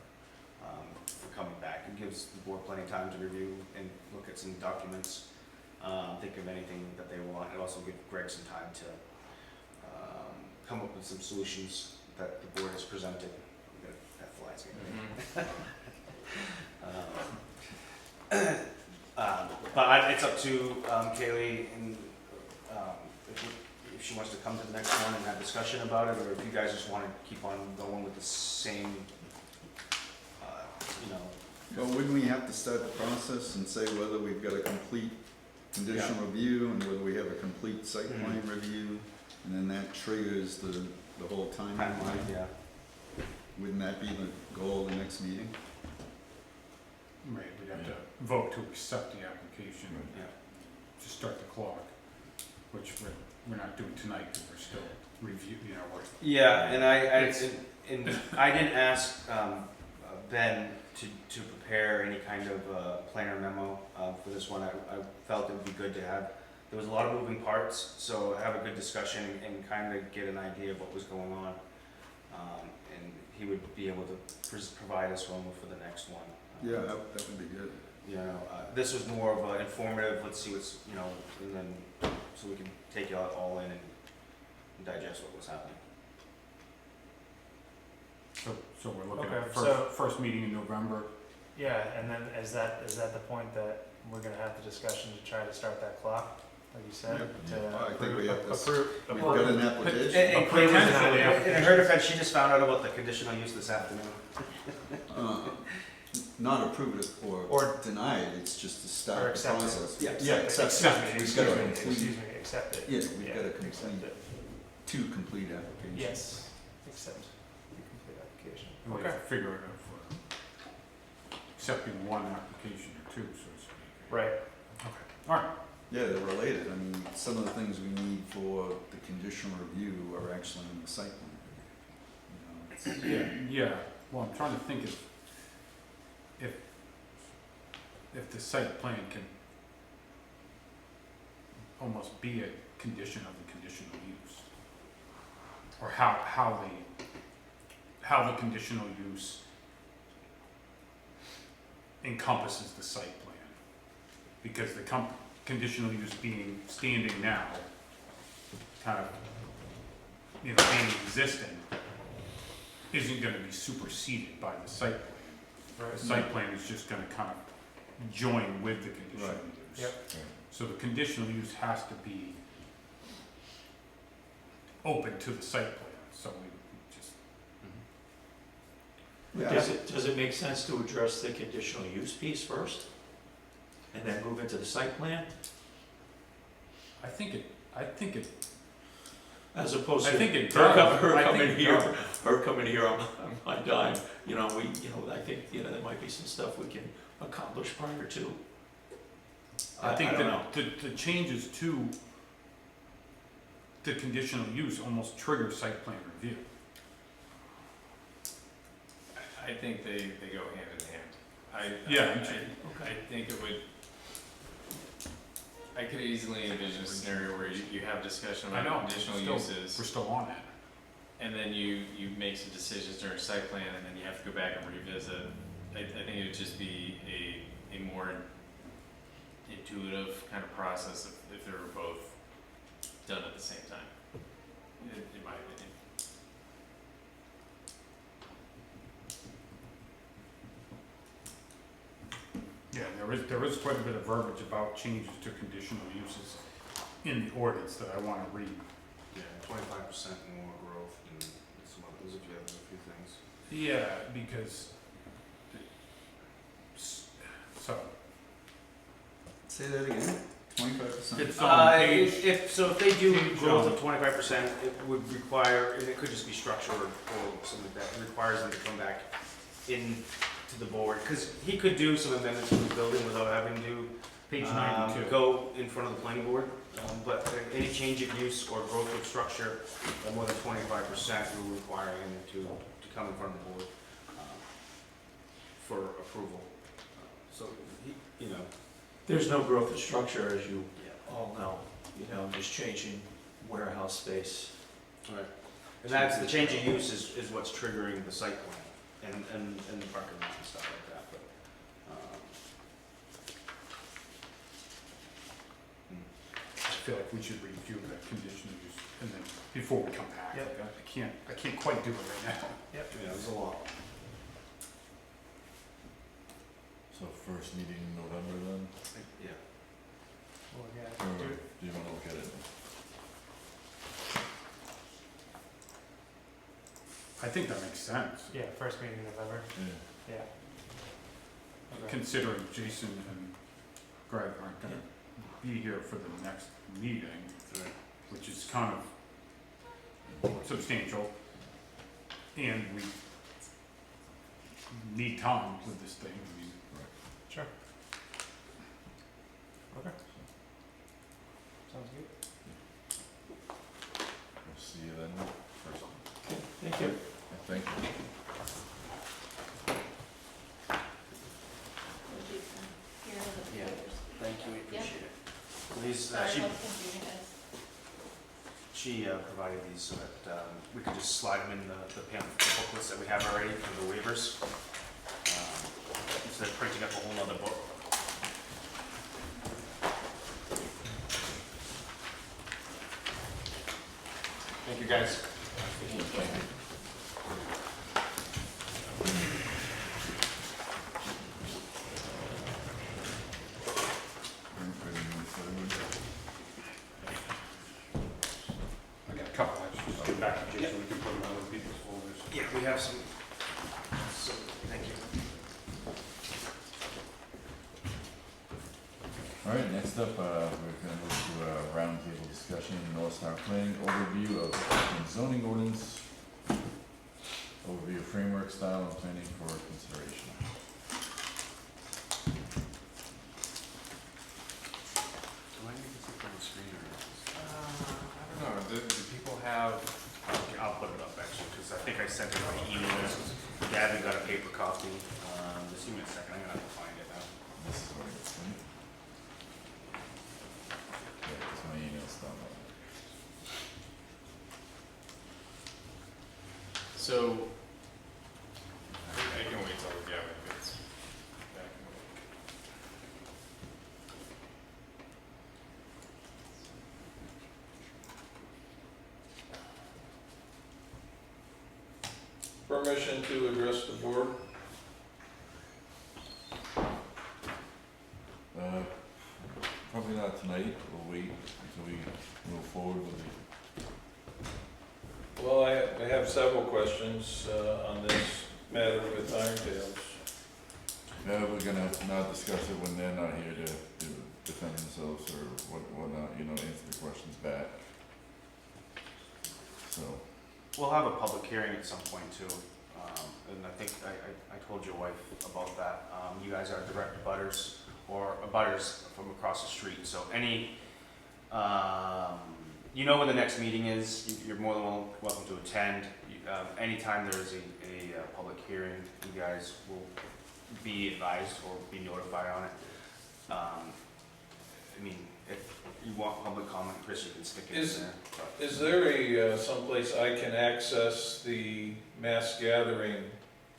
for coming back. It gives the board plenty of time to review and look at some documents, think of anything that they want. It also gives Greg some time to come up with some solutions that the board has presented. That flies me. But it's up to Kaylee, and if she wants to come to the next one and have discussion about it, or if you guys just wanna keep on going with the same, you know. Well, wouldn't we have to start the process and say whether we've got a complete condition review and whether we have a complete site plan review? And then that triggers the whole timeline? Timeline, yeah. Wouldn't that be the goal of the next meeting? Right, we'd have to vote to accept the application, Yeah. to start the clock, which we're not doing tonight, because we're still review, you know, we're. Yeah, and It's- I didn't ask Ben to prepare any kind of planner memo for this one. I felt it would be good to have, there was a lot of moving parts, so have a good discussion and kind of get an idea of what was going on. And he would be able to provide us one for the next one. Yeah, that would be good. You know, this was more of an informative, let's see what's, you know, and then, so we can take it all in and digest what was happening. So we're looking Okay, at so- first meeting in November. Yeah, and then is that the point that we're gonna have the discussion to try to start that clock, like you said? I think we have to, Approve. we've got an application. And Potentially. in her defense, she just found out about the conditional use this afternoon. Not approve it Or- or deny it, it's just to Or start the accept it. process. Yeah, accept Excuse it. me, We've got to excuse complete, me, accept it. yeah, we've got to accept complete it. 2 complete applications. Yes, accept the complete application. We have to figure it out for accepting one application or two, so to speak. Right. Okay, all right. Yeah, they're related. I mean, some of the things we need for the conditional review are actually in the site plan. You know, it's- Yeah, well, I'm trying to think if the site plan can almost be a condition of the conditional use. Or how the conditional use encompasses the site plan. Because the conditional use being standing now, kind of, you know, being existing, isn't gonna be superseded by the site plan. The site plan is just gonna kind of join with the conditional use. Yep. So the conditional use has to be open to the site plan, so we just, Does it make sense to address the conditional use piece first? And then move into the site plan? I think it, As opposed I to think it her does. I think coming it here, does. her coming here on my dime, you know, I think, you know, there might be some stuff we can accomplish prior to. I think don't know. that the changes to the conditional use almost trigger site plan review. I think they go hand in hand. Yeah. I think it would, I could easily envision a scenario where you have discussion I know, about conditional still- uses, We're still on that. and then you make some decisions during site plan, and then you have to go back and revisit. I think it would just be a more intuitive kind of process if they were both done at the same time, in my opinion. Yeah, there is quite a bit of verbiage about changes to conditional uses in the ordinance that I wanna read. Yeah, 25% more growth and some others, if you have a few things. Yeah, because, so, Say that again, 25%? it's on page, If they do page, growth of 25%, it would require, and it could just be structure or something like that, it requires them to come back in to the board, because he could do some amendments to the building without having to page 92. go in front of the planning board, but any change of use or growth of structure of more than 25% will require him to come in front of the board for approval. So, you know. There's no growth of structure, as you all know, you know, just changing warehouse space. Right. And that's, the change of use is what's triggering the site plan and the parking lot and stuff like that, but, I feel like we should review that conditional use, and then, before we come back. Yep. I can't quite do it right now. yeah, there's a lot. So first meeting in November then, Yeah. Well, yeah, or do do you wanna look at it? I think that makes sense, Yeah, first meeting in November, yeah. Okay. considering Jason and Greg aren't gonna be here for the next meeting, which is kind of substantial. And we need time with this thing, I mean. Sure. Okay. Sounds good. We'll see you then. First. Thank you. Thank you. Jason, here are the Yeah. papers. Thank you, we Yeah. appreciate it. These, Sorry about the confusion, guys. she provided these so that we could just slide them in the booklets that we have already for the waivers. Instead of printing up a whole nother book. Thank you, guys. I got a couple extras, get back to Jason, we can put them in other people's folders. Yeah, we have some, thank you. All right, next up, we're gonna move to a roundtable discussion, North Star Planning overview of zoning ordinance, overview of framework, style, and planning for consideration. Do I need to put that on screen or? I don't know, do people have, Okay, I'll put it up actually, because I think I sent it by email. Gavin got a paper copy. Just give me a second, I'm gonna have to find it now. This is what it's, right? Yeah, it's my email's down there. so, I can wait till Gavin gets back. Permission to address the board? Probably not tonight, we'll wait until we move forward with the, Well, I have several questions on this matter with Iron Tales. we're gonna not discuss it when they're not here to defend themselves or whatnot, you know, answer the questions back. So, We'll have a public hearing at some point too, and I think I told your wife about that. You guys are direct abutters or abutters from across the street, so any, you know when the next meeting is, you're more than welcome to attend. Anytime there is a public hearing, you guys will be advised or be notified on it. I mean, if you want public comment, Chris, you can stick it in Is- there. but- Is there a, someplace I can access the mass gathering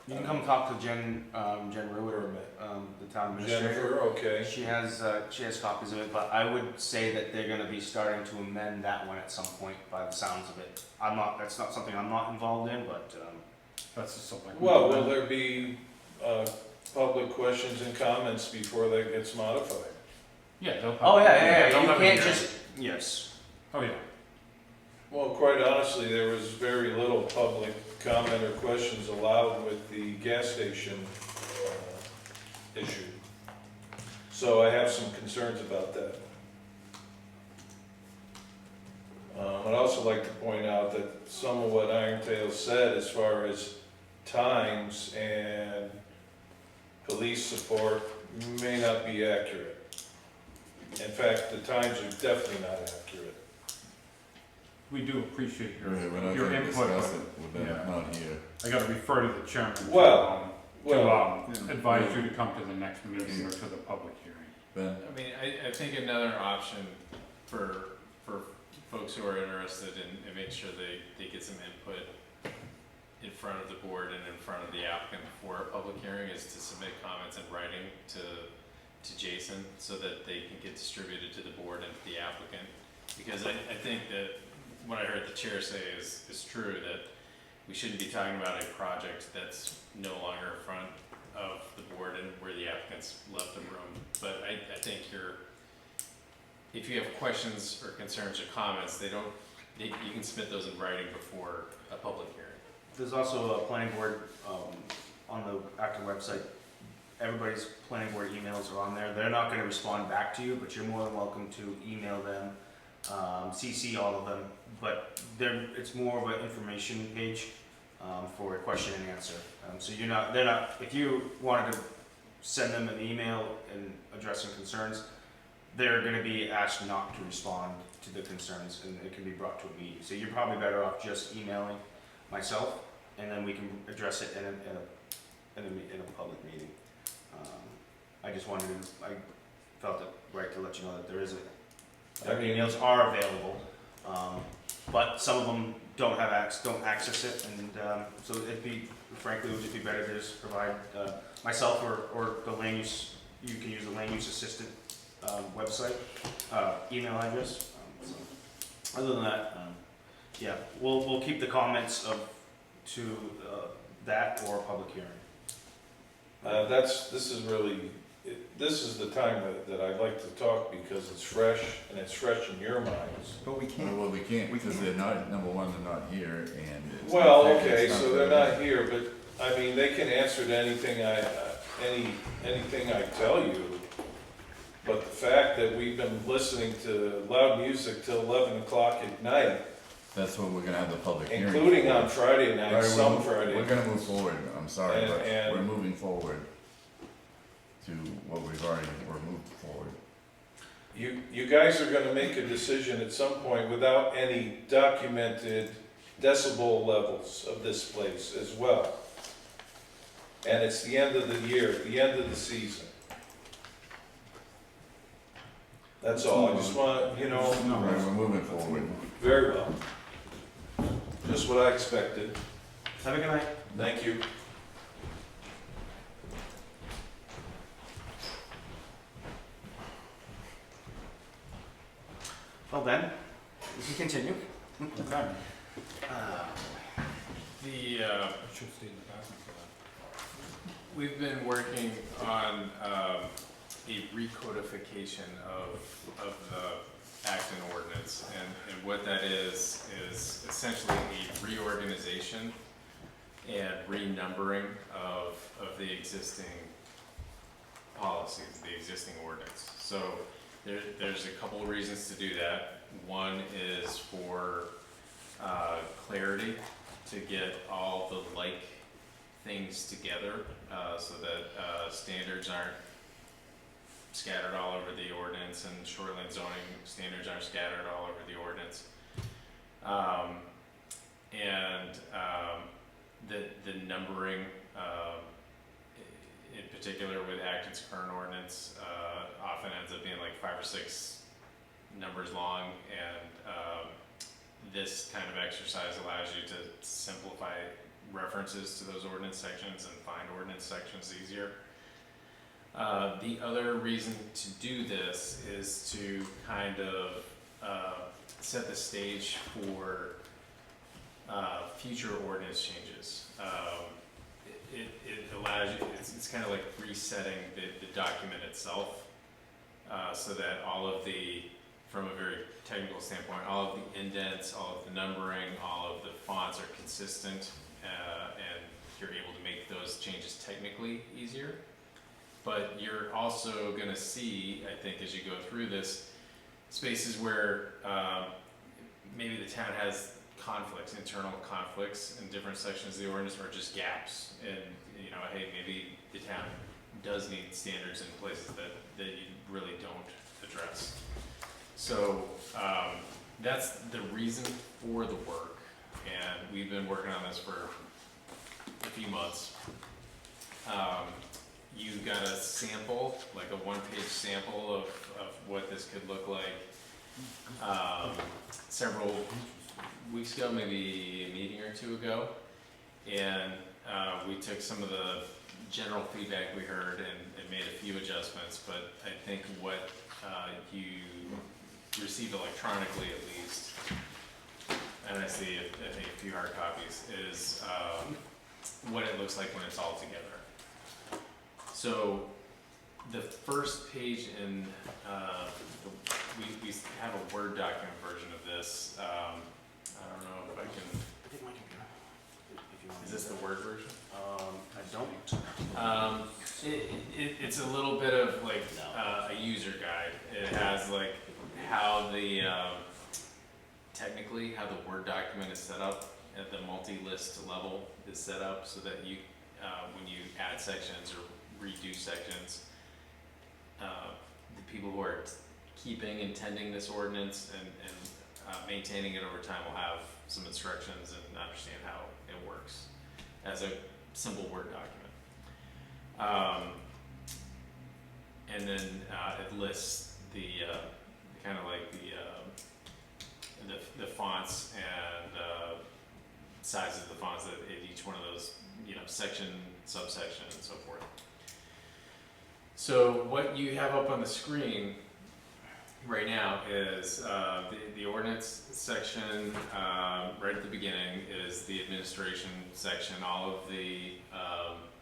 You can come talk to Jen Ruder, permit? the town administrator. Jennifer, okay. She has copies of it, but I would say that they're gonna be starting to amend that one at some point by the sounds of it. That's not something I'm not involved in, but, That's a select. Well, will there be public questions and comments before that gets modified? Yeah, they'll. oh, they'll yeah, you have a can't hearing. just, yes. Oh, yeah, Well, quite honestly, there was very little public comment or questions allowed with the gas station issue. So I have some concerns about that. I'd also like to point out that some of what Iron Tales said as far as times and police support may not be accurate. In fact, the times are definitely not accurate. we do appreciate your, we're not your gonna input, discuss but it with them yeah. not here. I gotta refer to the chairman to, Well, advise you to come to the next meeting or to the public hearing. Ben? I mean, I think another option for folks who are interested in making sure they get some input in front of the board and in front of the applicant before a public hearing is to submit comments in writing to Jason so that they can get distributed to the board and to the applicant. Because I think that what I heard the chair say is true, that we shouldn't be talking about a project that's no longer in front of the board and where the applicants left the room. But I think if you have questions or concerns or comments, you can submit those in writing before a public hearing. there's also a planning board, on the Acton website. Everybody's planning board emails are on there. They're not gonna respond back to you, but you're more than welcome to email them, CC all of them. But it's more of an information page, for a question and answer. So they're not, if you wanted to send them an email and address some concerns, they're gonna be asked not to respond to the concerns, and it can be brought to a meeting. So you're probably better off just emailing myself, and then we can address it in a public meeting. I felt it right to let you know that there is their emails are available, but some of them don't access it, and so frankly, it would just be better to just provide myself or the land use. You can use the land use assistant website, email address. So other than that, yeah, we'll keep the comments to that or a public hearing. This is the time that I'd like to talk because it's fresh and it's fresh in your minds. But we can't. Well, we can't because they're not, number one, they're not here and it's. Well, it's okay, so they're gonna not here, but, I mean, they can answer to anything I tell you. But the fact that we've been listening to loud music till 11 o'clock at night, That's what we're gonna have the public hearing. including for. on Friday night, All right, some Friday. We're gonna move forward, I'm sorry, And- but and- we're moving forward to what we're moved forward. You guys are gonna make a decision at some point without any documented decibel levels of this place as well. And it's the end of the year, the end of the season. That's all, I just want, All right, we're moving forward. very well. Just what I expected. Have a good night. Thank you. Well then, we can continue. Okay. The, Should stay in the bathroom for that. we've been working on a recodification of the Acton ordinance, and what that is essentially a reorganization and renumbering of the existing policies, the existing ordinance. So there's a couple of reasons to do that. One is for clarity, to get all the like things together, so that standards aren't scattered all over the ordinance, and shoreline zoning standards aren't scattered all over the ordinance. The numbering, in particular with Acton's current ordinance, often ends up being like 5 or 6 numbers long, and this kind of exercise allows you to simplify references to those ordinance sections and find ordinance sections easier. The other reason to do this is to kind of set the stage for future ordinance changes. It allows you, it's kind of like resetting the document itself, so that all of the, from a very technical standpoint, all of the indents, all of the numbering, all of the fonts are consistent, and you're able to make those changes technically easier. But you're also going to see, I think, as you go through this, spaces where maybe the town has conflicts, internal conflicts in different sections of the ordinance, or just gaps. And hey, maybe the town does need standards in places that you really don't address. So that's the reason for the work, and we've been working on this for a few months. You got a sample, like a one-page sample of what this could look like several weeks ago, maybe a meeting or two ago, and we took some of the general feedback we heard and made a few adjustments, but I think what you received electronically at least, and I see a few hard copies, is what it looks like when it's all together. So the first page in, we have a Word document version of this. I don't know if I can. I think my computer, if you this the Word version? I don't. It's a little bit of like a user guide. It has like how the technically how the Word document is set up at the multi-list level is set up so that you when you add sections or redo sections, the people who are keeping and tending this ordinance and maintaining it over time will have some instructions and understand how it works as a simple Word document. And then it lists the kind of like the fonts and sizes of the fonts that in each one of those, section, subsection, and so forth. So what you have up on the screen right now is the ordinance section. Right at the beginning is the administration section, all of the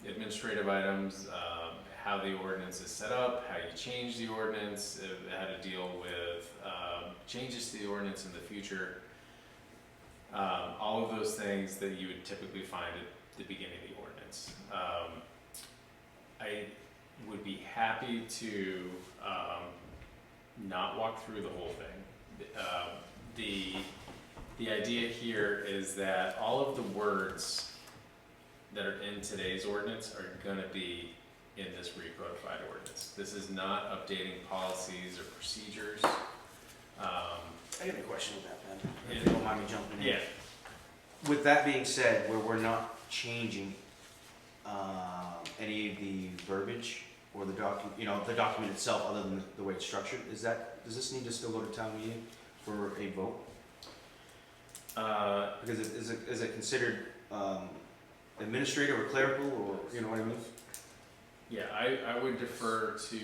administrative items, how the ordinance is set up, how you change the ordinance, how to deal with changes to the ordinance in the future. All of those things that you would typically find at the beginning of the ordinance. I would be happy to not walk through the whole thing. The idea here is that all of the words that are in today's ordinance are going to be in this recodified ordinance. This is not updating policies or procedures. I got a question with that, Ben. If you don't mind me jumping in. Yeah. With that being said, where we're not changing any of the verbiage or the document, the document itself, other than the way it's structured, does this need to still go to town meeting for a vote? Because is it considered administrative or clerical, or you know what I mean? Yeah, I would defer to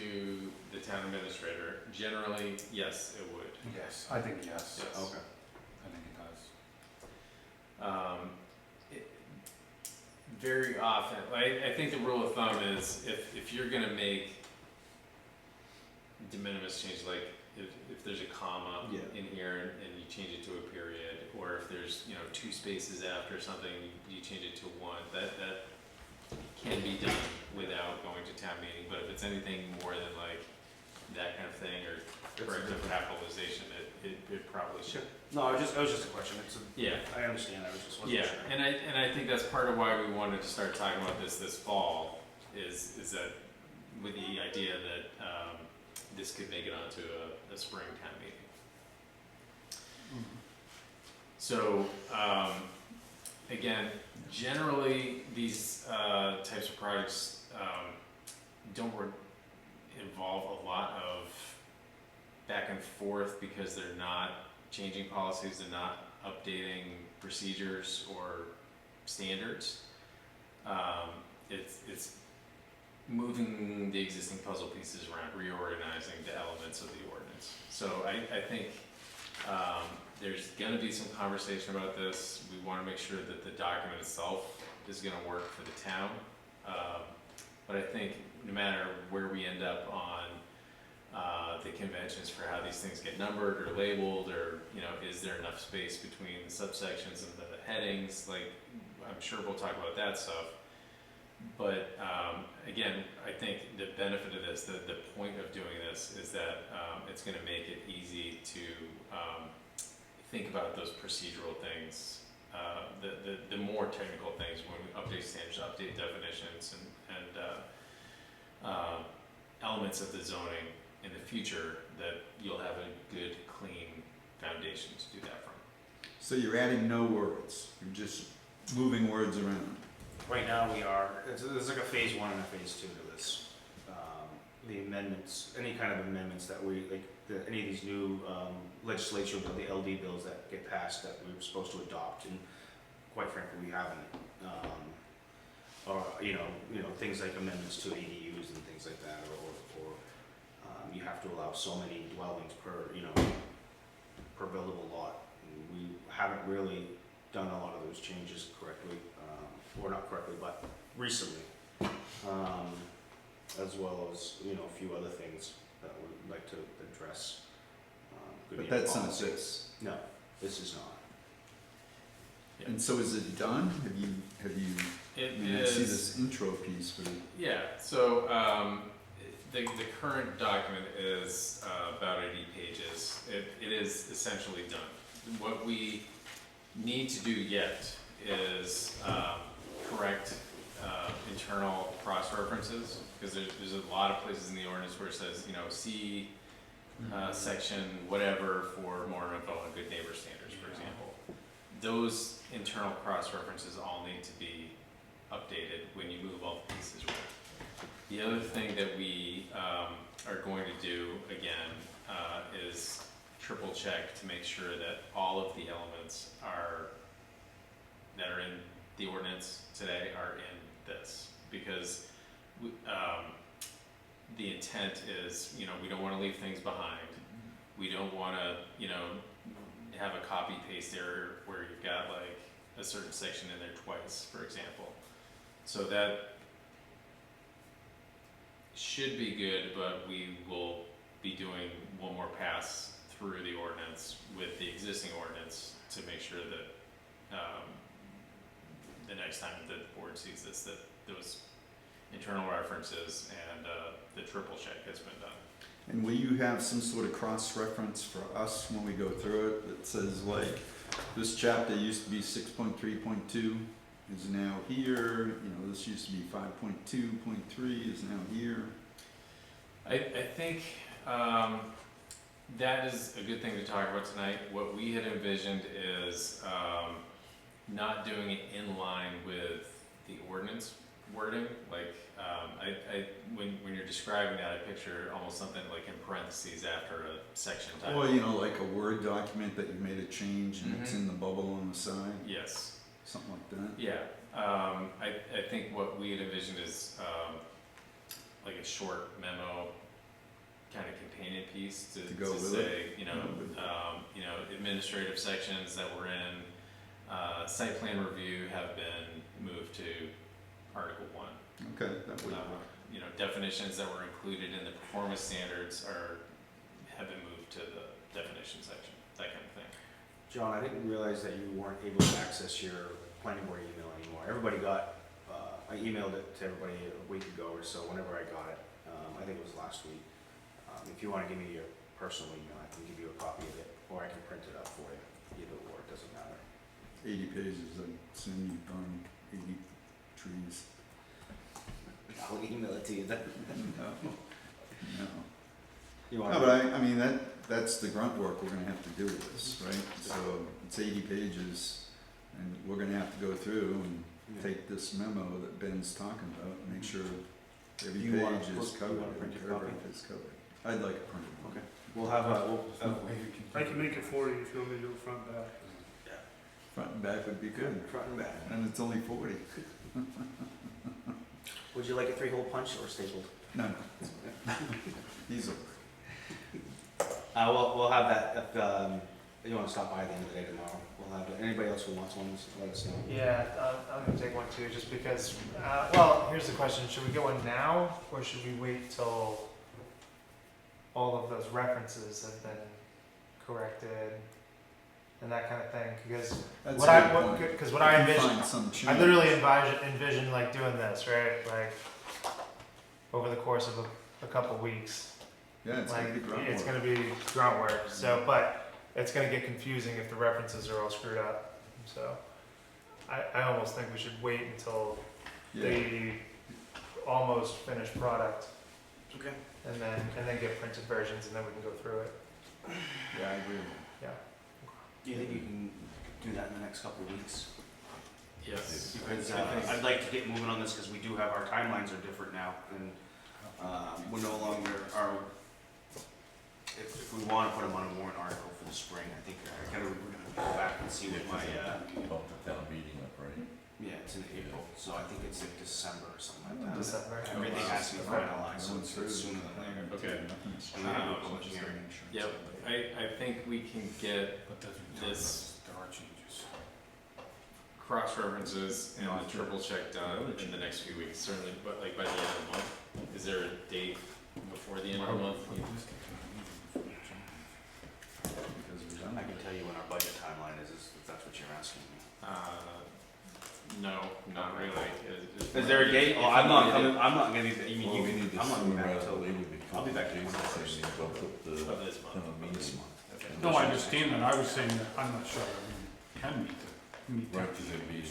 the town administrator. Generally, yes, it would. Yes, I think yes. Yes. Okay. I think it does. Very often, I think the rule of thumb is if you're gonna make de minimis change, like if there's a comma Yeah. in here and you change it to a period, or if there's, 2 spaces after something, you change it to 1, that can be done without going to town meeting. But if it's anything more than like that kind of thing, or corrective capitalization, it probably should. No, it was just a question. Yeah. I understand. I was just wasn't Yeah, sure. and I think that's part of why we wanted to start talking about this fall, is that with the idea that this could make it onto a spring town meeting. So again, generally these types of projects don't involve a lot of back and forth because they're not changing policies, they're not updating procedures or standards. It's moving the existing puzzle pieces around, reorganizing the elements of the ordinance. So I think there's going to be some conversation about this. We want to make sure that the document itself is going to work for the town. But I think no matter where we end up on the conventions for how these things get numbered or labeled, or is there enough space between the subsections and the headings, like I'm sure we'll talk about that stuff. But again, I think the benefit of this, the point of doing this, is that it's going to make it easy to think about those procedural things, the more technical things when we update standards, update definitions, and elements of the zoning in the future, that you'll have a good, clean foundation to do that from. So you're adding no words, you're just moving words around. Right now we are, there's like a phase 1 and a phase 2 to this. The amendments, any kind of amendments that we, any of these new legislature, the LD bills that get passed that we were supposed to adopt, and quite frankly we haven't. Or, things like amendments to ADUs and things like that, or you have to allow so many dwellings per buildable lot. And we haven't really done a lot of those changes correctly, or not correctly, but recently, as well as, a few other things that we'd like to address. But that's not this. No, this is not. And so is it done? Have you intro piece, but Yeah, so, the current document is, about 80 pages. It is essentially done. What we need to do yet is, correct, internal cross-references, because there's a lot of places in the ordinance where it says, you know, see, section whatever for more info on good neighbor standards, for example. Those internal cross-references all need to be updated when you move all the pieces around. The other thing that we are going to do again is triple check to make sure that all of the elements that are in the ordinance today are in this, because the intent is, you know, we don't want to leave things behind. We don't want to, you know, have a copy paste error where you've got like a certain section in there twice, for example. So that should be good, but we will be doing one more pass through the ordinance with the existing ordinance to make sure that the next time the board sees this, that those internal references and the triple check has been done. and will you have some sort of cross-reference for us when we go through it that says like, this chapter used to be 6.3.2 is now here, you know, this used to be 5.2.3 is now here? I think that is a good thing to talk about tonight. What we had envisioned is not doing it in line with the ordinance wording. Like when you're describing that, I picture almost something like in parentheses after a section title. Or, you know, like a Word document that you made a change and it's in the bubble on the side, Yes. something like that? Yeah. I think what we had envisioned is like a short memo kind of companion piece to go with say, you know, Go with it. you know, administrative sections that were in site plan review have been moved to Article 1. Okay, that would, You know, definitions that were included in the performance standards have been moved to the definition section, that kind of thing. John, I didn't realize that you weren't able to access your planning board email anymore. Everybody got, I emailed it to everybody a week ago or so, whenever I got it. I think it was last week. If you wanna give me your personal email, I can give you a copy of it, or I can print it up for you. Either or, it doesn't matter. 80 pages, I'd assume you've done 80 trees. I'll email it to you then. No. You No, want? but I mean, that's the grunt work we're gonna have to do with this, right? So it's 80 pages, and we're gonna have to go through and take this memo that Ben's talking about, and make sure every You want page a is you covered, want a every printed paragraph copy? is covered. I'd like a printed one. Okay. We'll have a, I can make it for you if you want me to do it front and back. Front and back would be good, front and back. and it's only 40. Would you like a 3-hole punch or stapled? No, easily. We'll have that, if you wanna stop by at the end of the day tomorrow, we'll have it. Anybody else who wants one, just let us know. Yeah, I'm gonna take one too, just because, well, here's the question, should we get one now, or should we wait till all of those references have been corrected and that kind of thing? Because That's what a I, good point. because what I If you envision, find some change. I literally envision like doing this, right, like, over the course of a couple weeks. Yeah, it's gonna be grunt It's work. gonna be grunt work, so, but it's gonna get confusing if the references are all screwed up, so. I almost think we should wait until Yeah, the almost finished product Okay. and then get printed versions and then we can go through it. yeah, I agree. Do you think you can do that in the next couple of weeks? Yes. Because I'd like to get moving on this, because we do have, our timelines are different now, and we're no longer, if we wanna put them on a warrant article for the spring, I think I gotta go back and see what my, Bump the town meeting up, right? yeah, it's in April, so I think it's like December or something like that. December. Everything has to be finalized, so it's sooner than later. Okay. Nothing's And we have a public hearing. Yep. I think we can get But doesn't talk This- about star changes. cross references and the triple check done in the next few weeks, certainly, but like by the end of the month. Is there a date before the end of the month? Because we've done I can tell you when our budget timeline is if that's what you're asking me. No, not really. Is there a date? Oh, I'm not coming, I'm not gonna be, Well, you, we need to I'm not sooner coming back rather until, than later I'll be because back Jason tomorrow. said they bumped up the Of this month. meeting. No, I understand that, I was saying that I'm not sure that we can meet Right, that. because it'd be,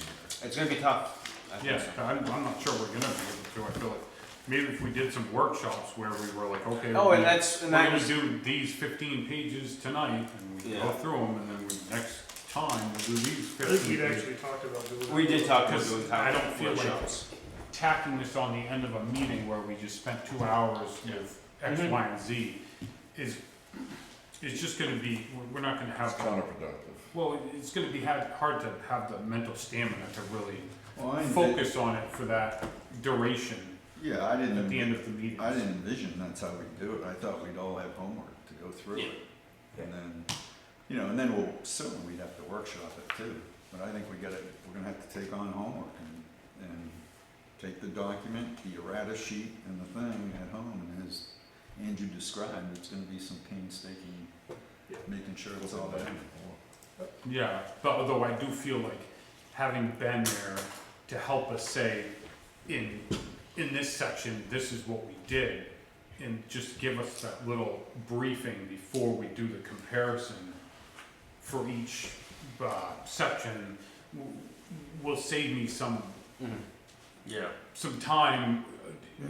It's gonna be tough. I think Yes, so. I'm not sure we're gonna be able to, I feel like, maybe if we did some workshops where we were like, okay, Oh, we're and gonna that's, and that was, do these 15 pages tonight, and we go Yeah. through them, and then next time, we'll do these I 15 think we'd pages. actually talked about doing. we did talk about Because doing I time don't feel like workshops. tacking this on the end of a meeting where we just spent 2 hours with X, Mhm. Y, and Z is just gonna be, we're not gonna it's have, counterproductive. well, it's gonna be hard to have the mental stamina to really Well, I focus on it for that duration Yeah, I at the end didn't, of the meeting. I didn't envision that's how we'd do it. I thought we'd all have homework to go through it. And then, and then we'll, soon we'd have to workshop it too. But I think we're gonna have to take on homework and take the document, the errata sheet and the thing at home. And as Andrew described, it's gonna be some painstaking, making sure it's all there. Yeah, but although I do feel like having been there to help us say, in this section, this is what we did, and just give us that little briefing before we do the comparison for each section, will save me some Yeah. time.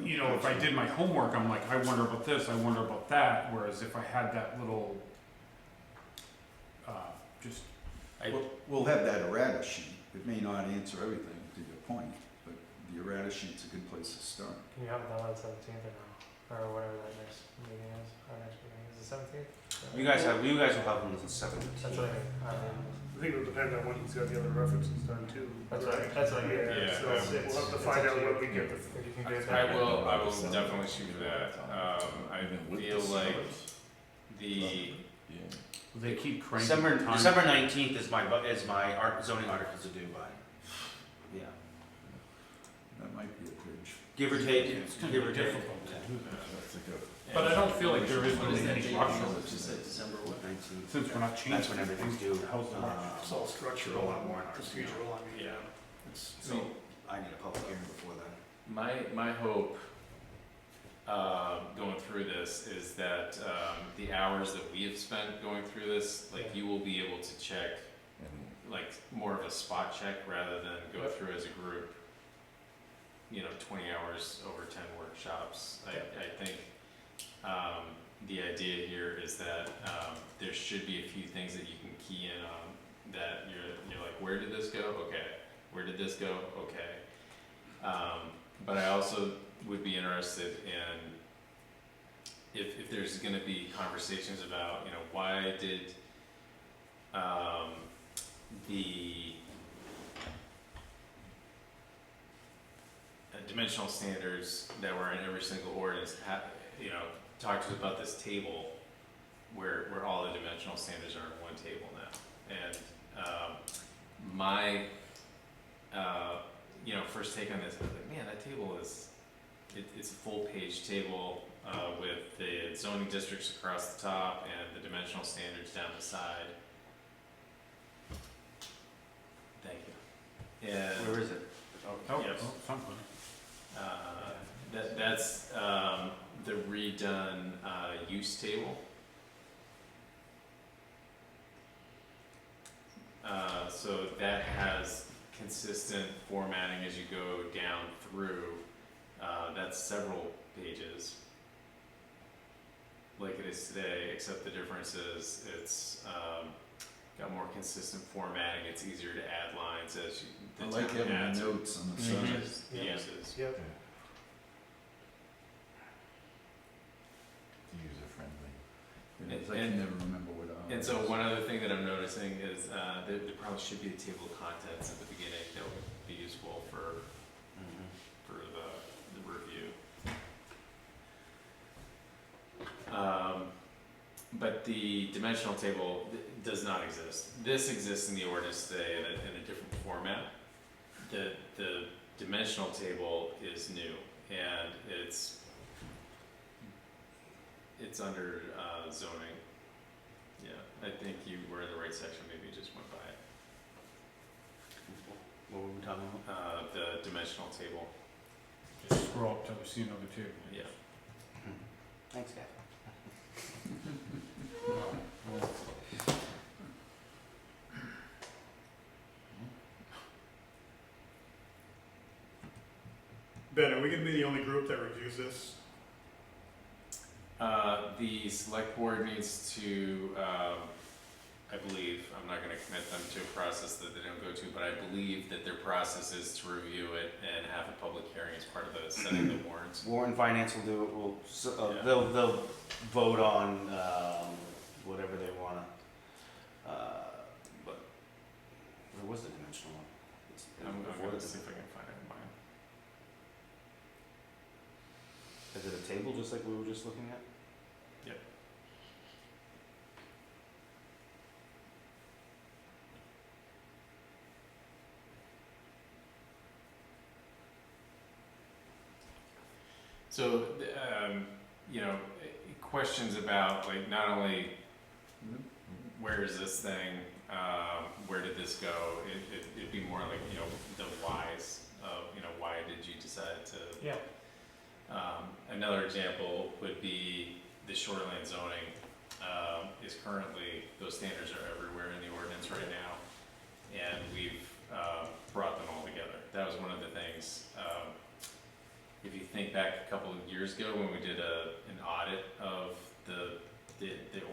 If I did my homework, I'm like, I wonder about this, I wonder about that, whereas if I had that little, just, We'll have that errata sheet. It may not answer everything to your point, but the errata sheet's a good place to start. Can you have it done by the 17th or no? Or whatever that next meeting is, our next meeting is the 17th? You guys will have them until 7. That's what I mean. I think it would depend on when he's got the other references done too. That's what I mean. Yeah, So I we'll have to find out what we get. If you can do I that. will definitely shoot for that. I feel like the, they keep cranking December, time. December 19th is my zoning articles are due by. Yeah. That might be a bridge. Give or take, It's gonna give be or take. difficult to do that. That's a good. But I don't feel like there is What really is that any date? rush What on is this. that? December 19th. Since we're not changing That's when everything's things, due. how's the rush? It's all structural, A lot more in ours. procedural, I mean, Yeah. it's, So I need a public hearing before then. My hope, going through this is that, the hours that we have spent going through this, like, you will be able to check, like, more of a spot check rather than go through as a group, 20 hours over 10 workshops. I think, the idea here is that, there should be a few things that you can key in on, that you're like, where did this go? Okay. Where did this go? Okay. But I also would be interested in if there's gonna be conversations about, why did, the dimensional standards that were in every single ordinance talk to us about this table where all the dimensional standards are in one table now. And my first take on this, I was like, man, that table it's a full page table with the zoning districts across the top and the dimensional standards down the side. Thank you. And Where is it? Oh, Yes. something. that's the redone use table. So that has consistent formatting as you go down through. That's several pages, like it is today, except the difference is it's got more consistent formatting. It's easier to add lines as I the like town having adds the notes on the side. changes the Yeah. uses. Yep. User friendly. Because I can never remember what ours. And so one other thing that I'm noticing is there probably should be a table of contents at the beginning that would be useful for the review. But the dimensional table does not exist. This exists in the ordinance today in a different format. The dimensional table is new, and it's under zoning. Yeah, I think you were in the right section, maybe you just went by it. What were we talking about? The dimensional table. Just scroll up till we see another table. Yeah. Thanks, guy. Ben, are we gonna be the only group that reviews this? The select board needs to, I believe, I'm not gonna commit them to a process that they don't go to, but I believe that their process is to review it and have a public hearing as part of the setting the warrants. Warren Finance will do it, Yeah. they'll vote on, whatever they wanna, but, where was the dimensional one? I'm Before gonna the- see if I can find it in mine. Is it a table just like we were just looking at? Yep. So, you know, questions about like not only where is this thing, where did this go? It'd be more like, you know, the whys of, you know, why did you decide to? Yeah. Another example would be the shoreline zoning, is currently, those standards are everywhere in the ordinance right now. And we've, brought them all together. That was one of the things, if you think back a couple of years ago when we did an audit of the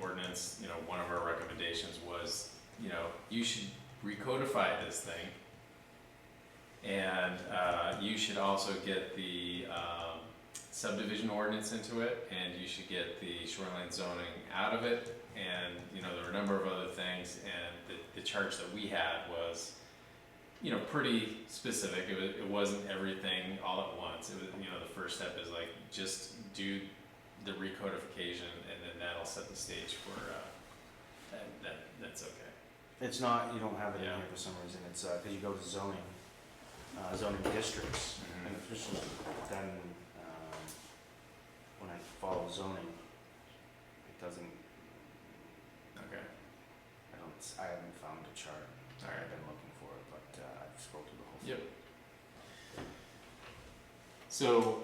ordinance, you know, one of our recommendations was, you know, you should recodify this thing. And, you should also get the, subdivision ordinance into it, and you should get the shoreline zoning out of it. And, you know, there were a number of other things, and the charge that we had was, you know, pretty specific. It wasn't everything all at once. It was, you know, the first step is like, just do the recodification, and then that'll set the stage for, that's okay. It's not, you don't have it in Yeah. here for some reason, it's, cause you go to zoning, zoning districts, Mhm. and officially, then, when I follow zoning, it doesn't, Okay, I haven't found a chart. Alright. I've been looking for it, but, I've scrolled through the whole Yep. thing. So,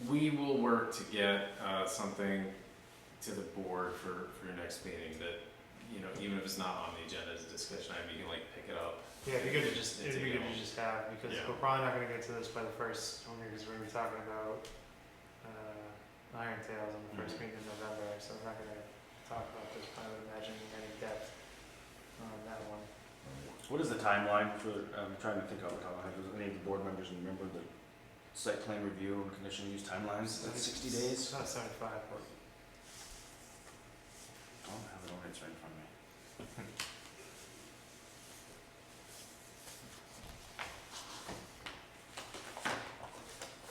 we will work to get, something to the board for your next meeting that, you know, even if it's not on the agenda as a discussion, I mean, you can like pick it up. Yeah, it'd be good to just, and it'd be take it good to home. just have, because Yeah. we're probably not gonna get to this by the first, because we're gonna be talking about, Iron Tales on the first Mhm. meeting in November, so we're not gonna talk about this, I would imagine, in any depth on that one. What is the timeline for, I'm trying to think of the top of my head, does any of the board members remember the site plan review and conditional use timelines, is that 60 days? It's not 75, but I don't have it on, it's right in front of me.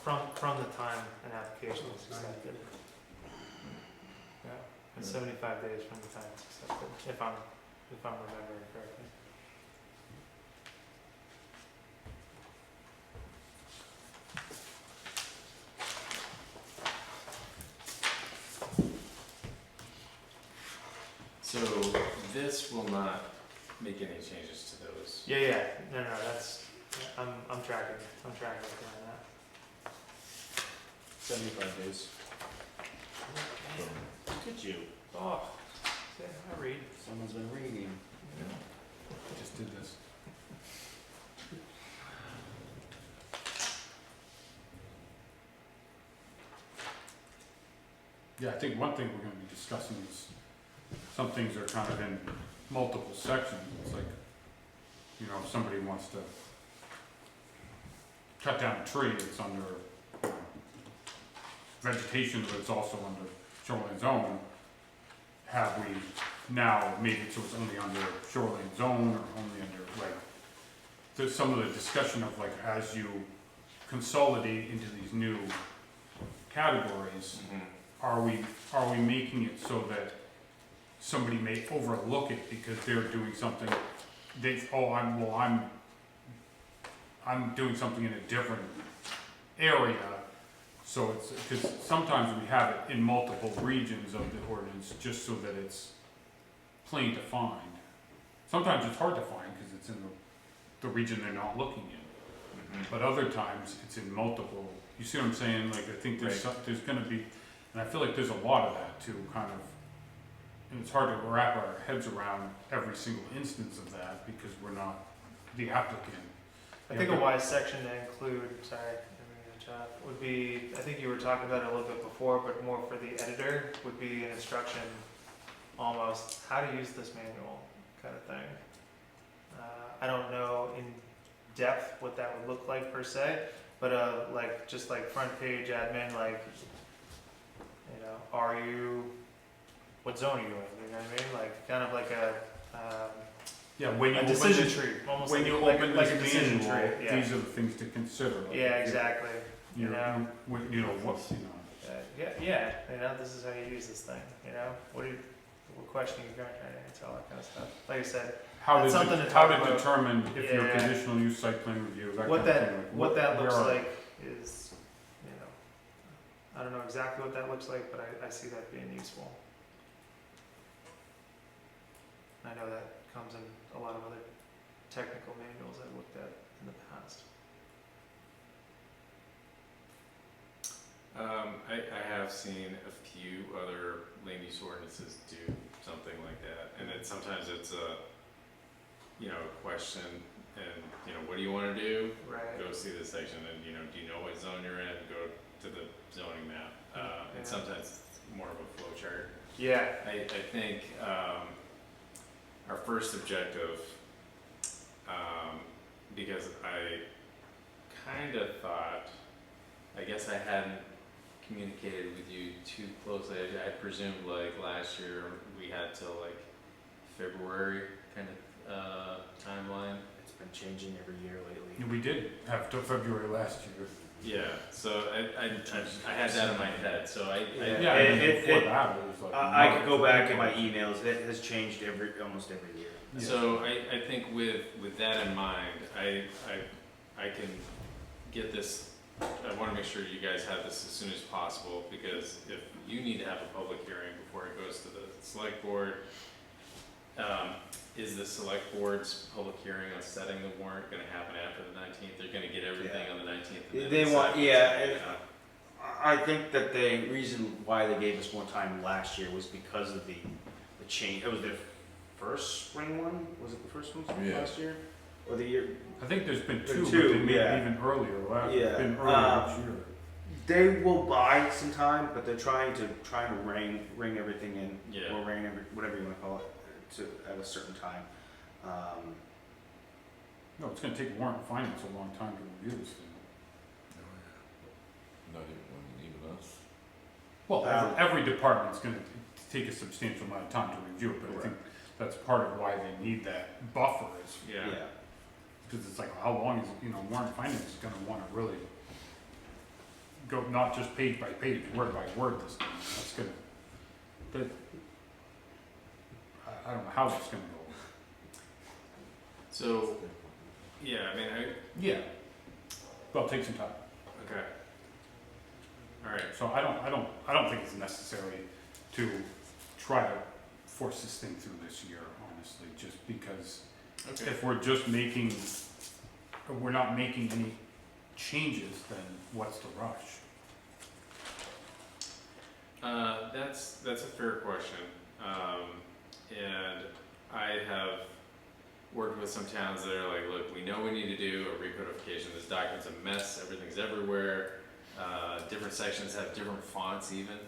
from the time an application is accepted. Yeah, it's 75 days from the time it's accepted, if I'm remembering correctly. So, this will not make any changes to those. Yeah, no, that's, I'm tracking with you on that. 75 days. Look at you, Oh, see, I read. someone's been reading. I just did this. Yeah, I think one thing we're gonna be discussing is, some things are kind of in multiple sections. It's like, you know, if somebody wants to cut down a tree, it's under vegetation, but it's also under shoreline zone. Have we now made it so it's only under shoreline zone or only under, like, there's some of the discussion of like, as you consolidate into these new categories, are we making it so that somebody may overlook it because they're doing something, I'm doing something in a different area. So it's, because sometimes we have it in multiple regions of the ordinance, just so that it's plain to find. Sometimes it's hard to find because it's in the the region they're not looking in. Mhm. But other times, it's in multiple, you see what I'm saying, like, I think there's Right. there's gonna be, and I feel like there's a lot of that too, kind of, and it's hard to wrap our heads around every single instance of that, because we're not the applicant. I think a wise section to include, sorry, I didn't mean to interrupt, would be, I think you were talking about it a little bit before, but more for the editor, would be an instruction, almost, how to use this manual, kind of thing. I don't know in depth what that would look like per se, but like, just like front page admin, like, you know, are you, what zone are you in, you know what I mean? Like, kind of like a, Yeah, when you a open decision this, tree, almost when like, you like, open like a this decision manual, tree, yeah. these are the things to consider. Like, Yeah, if exactly. You You know, when, you know, what, you know. yeah, you know, this is how you use this thing, you know, what question are you going to answer, all that kind of stuff. Like I said, How That's to, something to how talk to about. determine if your Yeah. conditional use site plan review, that what kind of that, thing. Like, what that where looks are- like is, you know, I don't know exactly what that looks like, but I see that being useful. I know that comes in a lot of other technical manuals I've looked at in the past. I have seen a few other land use ordinances do something like that, and then sometimes it's a, you know, question, and, you know, what do you wanna do? Right. Go see this section, and, you know, do you know what zone you're in? Go to the zoning map, Yeah. and sometimes it's more of a flow chart. Yeah. I think, our first objective, because I kinda thought, I guess I hadn't communicated with you too closely. I presumed like last year we had till like February kind of timeline. It's been changing every year lately. Yeah, we did have till February last year. Yeah, so I had that in my head, so I Yeah, and then before it- that, it was like. I could go March. back in my emails, it has changed almost every year. Yeah. So I think with that in mind, I can get this, I wanna make sure you guys have this as soon as possible, because if you need to have a public hearing before it goes to the select board, is the select board's public hearing on setting the warrant gonna happen after the 19th? They're gonna get everything on the 19th and then They decide want, what's yeah, gonna be and done. I think that the reason why they gave us more time last year was because of the change, it was the first spring one, was it the first one Yeah. last year? Or the year, I think there's been There two, are but they two, may yeah. be even earlier, Yeah, it's been earlier this year. they will buy some time, but they're trying to ring everything in, Yeah. or whatever you wanna call it, at a certain time. No, it's gonna take warrant finance a long time to review this thing. Not even us. Well, Um, every department's gonna take a substantial amount of time to review it, but I think that's part of why they need that buffer is, Yeah. because it's like, how long is, you know, warrant finance is gonna wanna really go, not just page by page, word by word this thing, that's gonna, that, I don't know how it's gonna go. So, yeah, I mean, Yeah. Well, take some time. okay. All right. So I don't think it's necessary to try to force this thing through this year, honestly, just because Okay. if we're just making, if we're not making any changes, then what's the rush? That's a fair question. And I have worked with some towns that are like, look, we know we need to do a recodification. This document's a mess. Everything's everywhere. Different sections have different fonts even.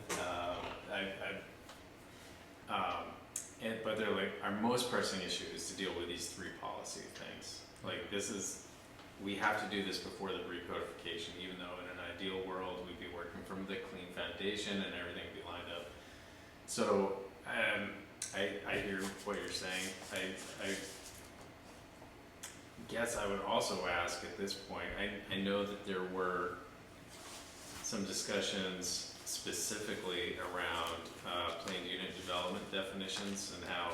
But they're like, our most pressing issue is to deal with these three policy things. Like we have to do this before the recodification, even though in an ideal world, we'd be working from the clean foundation and everything would be lined up. So, I hear what you're saying. I guess I would also ask at this point, I know that there were some discussions specifically around planned unit development definitions and how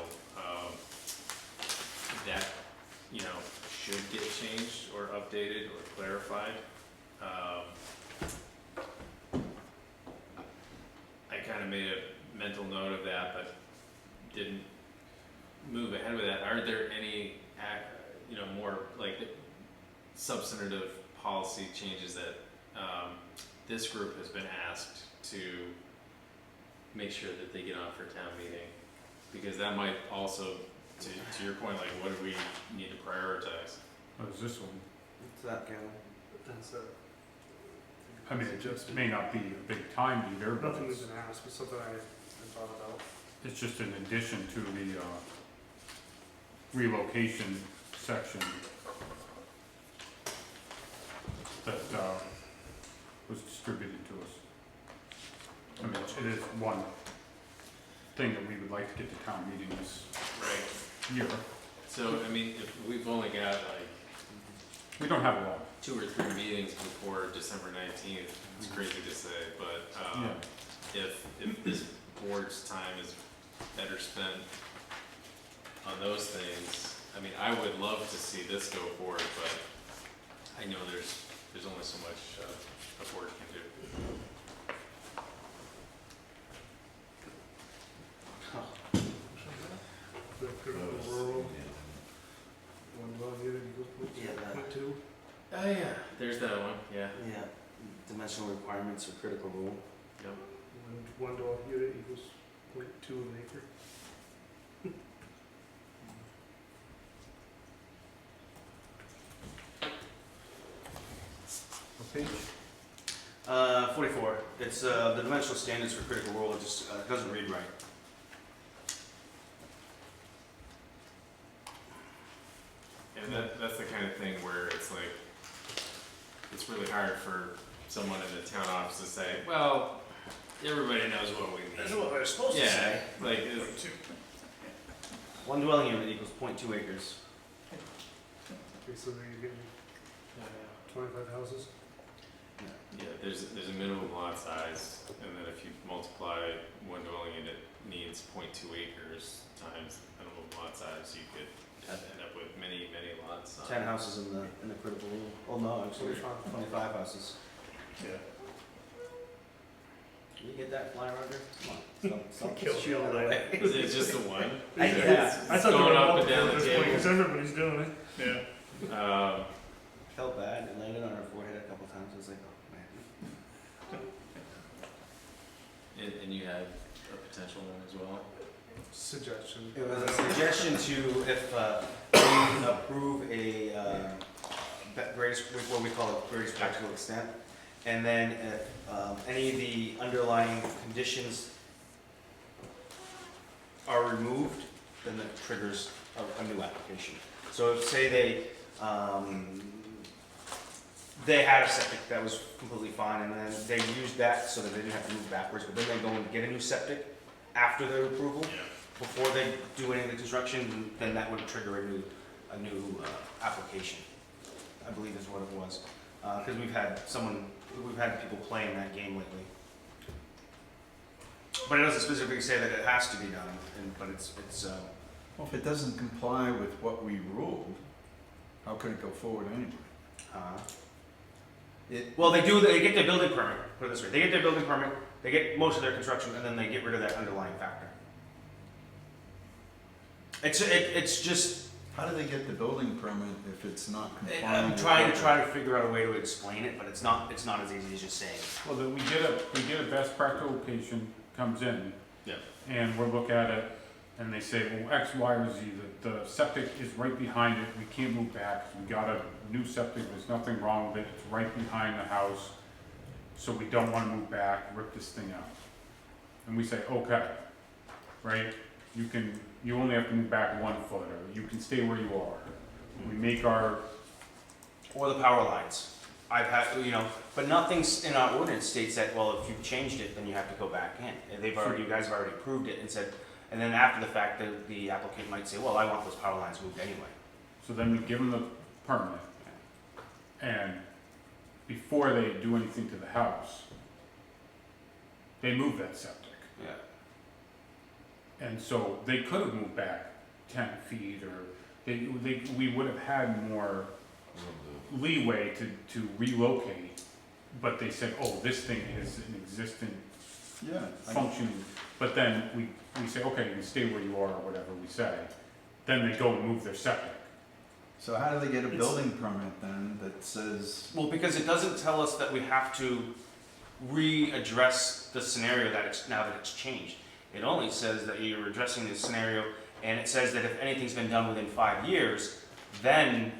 that, you know, should get changed or updated or clarified. I kind of made a mental note of that, but didn't move ahead with that. Are there any you know, more like substantive policy changes that, this group has been asked to make sure that they get on for town meeting. Because that might also, to your point, like, what do we need to prioritize? What is this one? What's that, Gavin? That's I mean, it may not be a big time either, but nothing we've it's, been asked, but something I thought about. it's just an addition to the, relocation section that, was distributed to us. I mean, it is one thing that we would like to get to town meeting this Right. year. So, I mean, if we've only got like We don't have a lot. 2 or 3 meetings before December 19th, it's crazy to say, but, Yeah. if this board's time is better spent on those things, I mean, I would love to see this go forward, but I know there's only so much, a board can do. The critical rural, one dwelling unit equals Yeah, that, point two. Oh, yeah. There's that one, yeah. yeah, dimensional requirements for critical rule. Yep. One dwelling unit equals 0.2 an acre. What page? 44, it's, the dimensional standards for critical rule, it just, doesn't read right. And that's the kind of thing where it's like, it's really hard for someone in the town office to say, well, everybody knows what we That's mean. what we're supposed to Yeah, say. like, it's, One dwelling unit equals 0.2 acres. Okay, so then you're getting 25 houses. yeah, there's a minimum lot size, and then if you multiply one dwelling unit needs 0.2 acres times minimum lot size, you could end up with many, many lots. 10 houses in the critical rule. Oh, no, actually, 25 houses. Yeah. Can you get that fly, Roger? Come on, stop Kill shooting you it all away. Is it just the one? Yeah. I thought going they were up and multiple down at the this point, table. 'cause everybody's doing it. Yeah. Felt bad, it landed on her forehead a couple times, I was like, oh, man. And you had a potential one as well? Suggestion. It was a suggestion to, if we approve a greatest, what we call a greatest practical extent, and then if any of the underlying conditions are removed, then that triggers a new application. So if, say they had a septic that was completely fine, and then they used that so that they didn't have to move backwards, but then they go and get a new septic after their approval, before they do any of the construction, then that would trigger a new application, I believe is what it was. Because we've had people playing that game lately. But it doesn't specifically say that it has to be done, but it's Well, if it doesn't comply with what we ruled, how could it go forward anyway? well, they get their building permit, put it this way, they get their building permit, they get most of their construction, and then they get rid of that underlying factor. It's just, How do they get the building permit if it's not complying? I'm with trying what- to figure out a way to explain it, but it's not as easy as just saying. Well, then we get a best practical location comes in. Yeah. And we'll look at it, and they say, well, X, Y, or Z, the septic is right behind it, we can't move back, we got a new septic, there's nothing wrong with it, it's right behind the house, so we don't wanna move back, rip this thing out. And we say, okay, right, you only have to move back 1 foot, or you can stay where you are. We make our, Or the power lines. I've had, but nothing in our ordinance states that, well, if you've changed it, then you have to go back in. And you guys have already approved it and said, and then after the fact, the applicant might say, well, I want those power lines moved anyway. so then we give them the permit, and before they do anything to the house, they move that septic. Yeah. And so they could have moved back 10 feet, or we would have had more leeway to relocate, but they said, oh, this thing is an existing Yeah. functioning, but then we say, okay, you can stay where you are, or whatever we say, then they go and move their septic. So how do they get a building permit then that says, Well, because it doesn't tell us that we have to readdress the scenario that it's, now that it's changed. It only says that you're addressing the scenario, and it says that if anything's been done within 5 years, then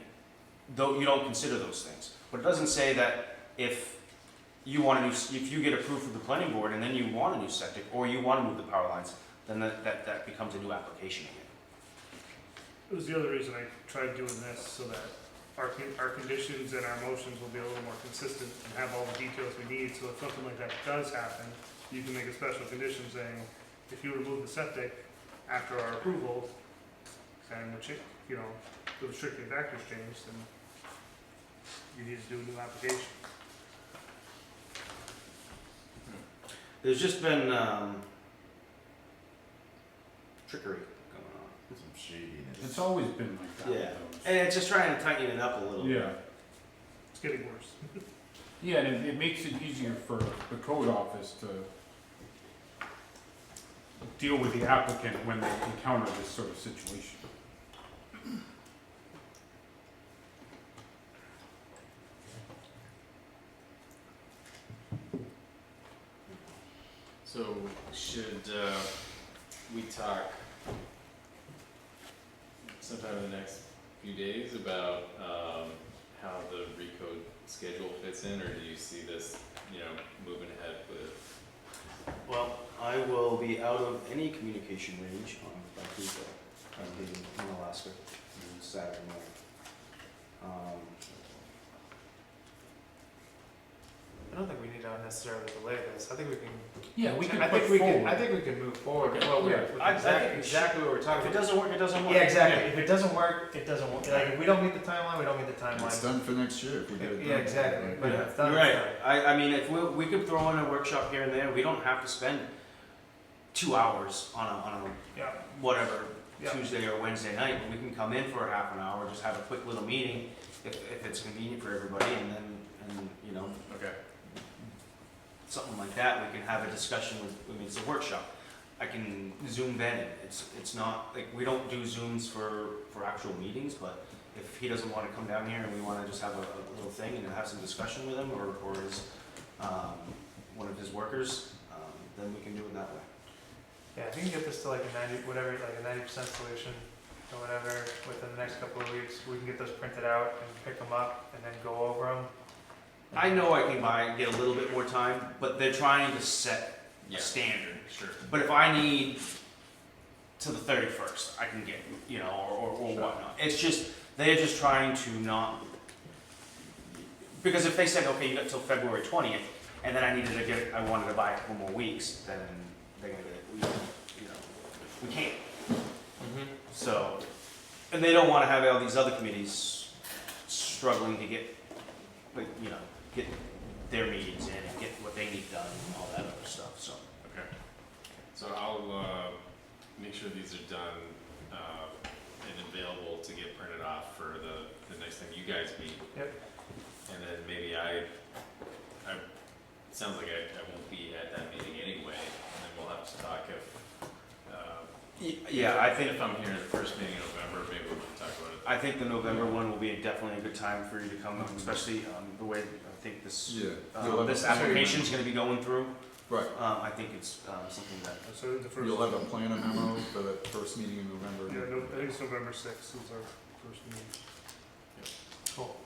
though you don't consider those things. But it doesn't say that if you want a new, if you get approved from the planning board and then you want a new septic, or you want to move the power lines, then that becomes a new application again. It was the other reason I tried doing this, so that our conditions and our motions will be a little more consistent and have all the details we need, so if something like that does happen, you can make a special condition saying, if you remove the septic after our approval, and the restricting factors change, then you need to do a new application. There's just been trickery going on. Some shadiness. It's always been like that. Yeah. with And it's just trying to tighten it up a little those. bit. Yeah. It's getting worse. Yeah, and it makes it easier for the code office to deal with the applicant when they encounter this sort of situation. So should we talk sometime in the next few days about how the recode schedule fits in, or do you see this, moving ahead with? Well, I will be out of any communication range by Tuesday. I'll be in Alaska on Saturday morning. I don't think we need to necessarily delay this. I think we can. Yeah, we can I put think we forward. can. I think we can move forward. Okay. Well, Yeah. with I exactly, think exactly what we're talking If it about. doesn't work, it doesn't work. Yeah, exactly. If it doesn't work, it doesn't work. Like if we don't meet the timeline, we don't meet the it's timeline. done for next year if we get it done? Yeah, exactly. But if it's done, You're it's right. done. I mean, if we could throw in a workshop here and there, we don't have to spend 2 hours on a Yeah, whatever, Yeah. Tuesday or Wednesday night. We can come in for a half an hour, just have a quick little meeting if it's convenient for everybody, and Okay. something like that, we can have a discussion with, it's a workshop. I can Zoom Ben in. It's not, like, we don't do Zooms for actual meetings, but if he doesn't wanna come down here and we wanna just have a little thing and have some discussion with him, or his, one of his workers, then we can do it that way. Yeah, if you can get this to like a 90% solution or whatever within the next couple of weeks, we can get those printed out and pick them up and then go over them. I know I can get a little bit more time, but they're trying to set a Yeah. standard. Sure. But if I need to the 31st, I can get, or Sure. whatnot. It's just, they're just trying to not, because if they said, okay, you got till February 20th, and then I wanted to buy a couple more weeks, then they're gonna be like, we can't. So, and they don't wanna have all these other committees struggling to get, get their meetings in and get what they need done and all that other stuff, so. Okay. So I'll make sure these are done and available to get printed off for the next time you guys meet. Yep. And then maybe sounds like I won't be at that meeting anyway, and then we'll have to talk if, Yeah, I think, if I'm here the first meeting in November, maybe we can talk about it. I think the November one will be definitely a good time for you to come, especially the way I think this, Yeah. this application's gonna be going through. Right. I think it's something that, so the first. You'll have a plan and memo for the first meeting in November. Yeah, no, I think it's November 6th is our first meeting. Cool.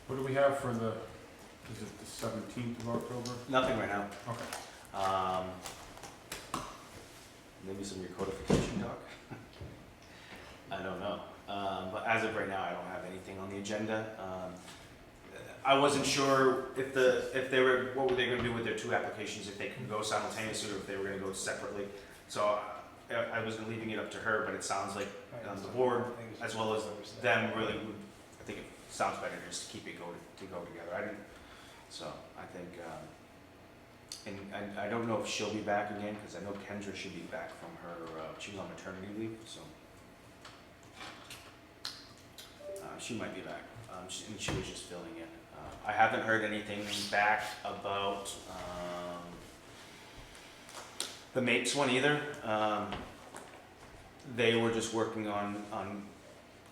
What do we have for is it the 17th of October? nothing right now. Okay. Maybe some recodification talk. I don't know. But as of right now, I don't have anything on the agenda. I wasn't sure what were they gonna do with their 2 applications, if they could go simultaneously or if they were gonna go separately. So I was leaving it up to her, but it sounds like the board, as well as them, really would, I think it sounds better just to keep it go together. So I think, and I don't know if she'll be back again, because I know Kendra should be back from her, she was on maternity leave, so. She might be back, and she was just filling in. I haven't heard anything back about the MAPES one either. They were just working on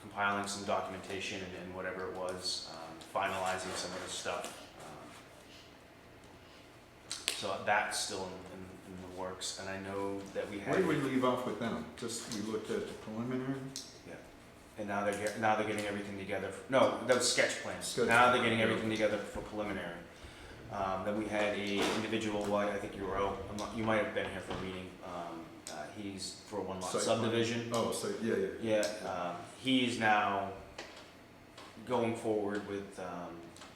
compiling some documentation and whatever it was, finalizing some of the stuff. So that's still in the works, and I know that we What had. did we leave off with them? Just, we looked at the preliminary? And now they're getting everything together. No, that was sketch plans. Sketch Now plan, they're getting yeah. everything together for preliminary. Then we had a individual, well, I think you were out, you might have been here for a meeting. He's for a one-lot Site plan. subdivision. Oh, so, yeah. Yeah, he's now going forward with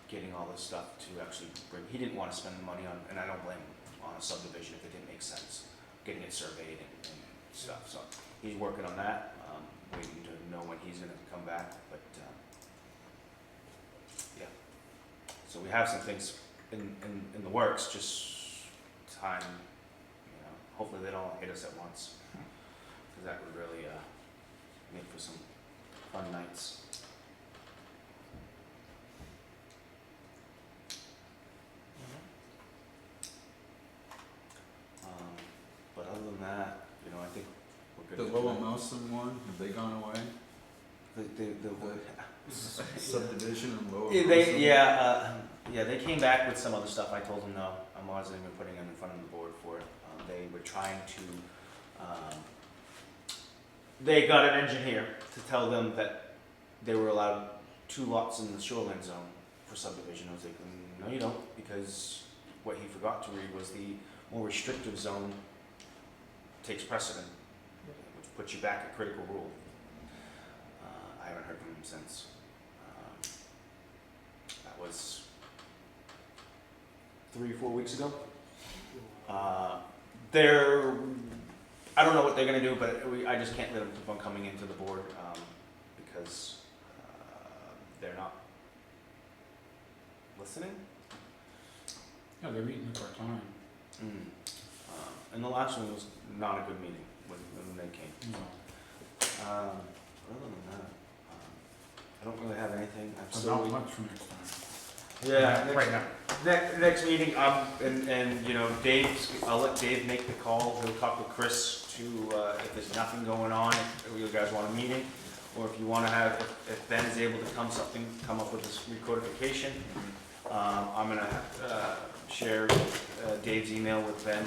getting all this stuff to actually bring, he didn't want to spend the money on, and I don't blame him, on a subdivision if it didn't make sense, getting it surveyed and stuff. So he's working on that, waiting to know when he's going to come back. But yeah, so we have some things in the works, just time, you know, hopefully they don't hit us at once, because that would really make for some fun nights. But other than that, you know, I think we're The good. Lower Mousam one, have they gone away? The Subdivision in Lower Yeah, Mousam? yeah, they came back with some other stuff. I told them no, I wasn't even putting them in front of the board for it. They were trying to, they got an engineer to tell them that they were allowed 2 lots in the shoreline zone for subdivision. I was like, no you don't, because what he forgot to read was the more restrictive zone takes precedent, which puts you back at critical rule. I haven't heard from him since. That was 3 or 4 weeks ago. I don't know what they're gonna do, but I just can't let them keep on coming into the board, because they're not listening. Yeah, they're eating up our time. And the last one was not a good meeting when they came. No. Other than that, I don't really have anything. I'm But still not much for next time. Yeah, Right now. next meeting, and you know, I'll let Dave make the call. He'll talk with Chris to, if there's nothing going on, if you guys want a meeting, or if you wanna have, if Ben is able to come up with this recodification. I'm gonna, share, Dave's email with Ben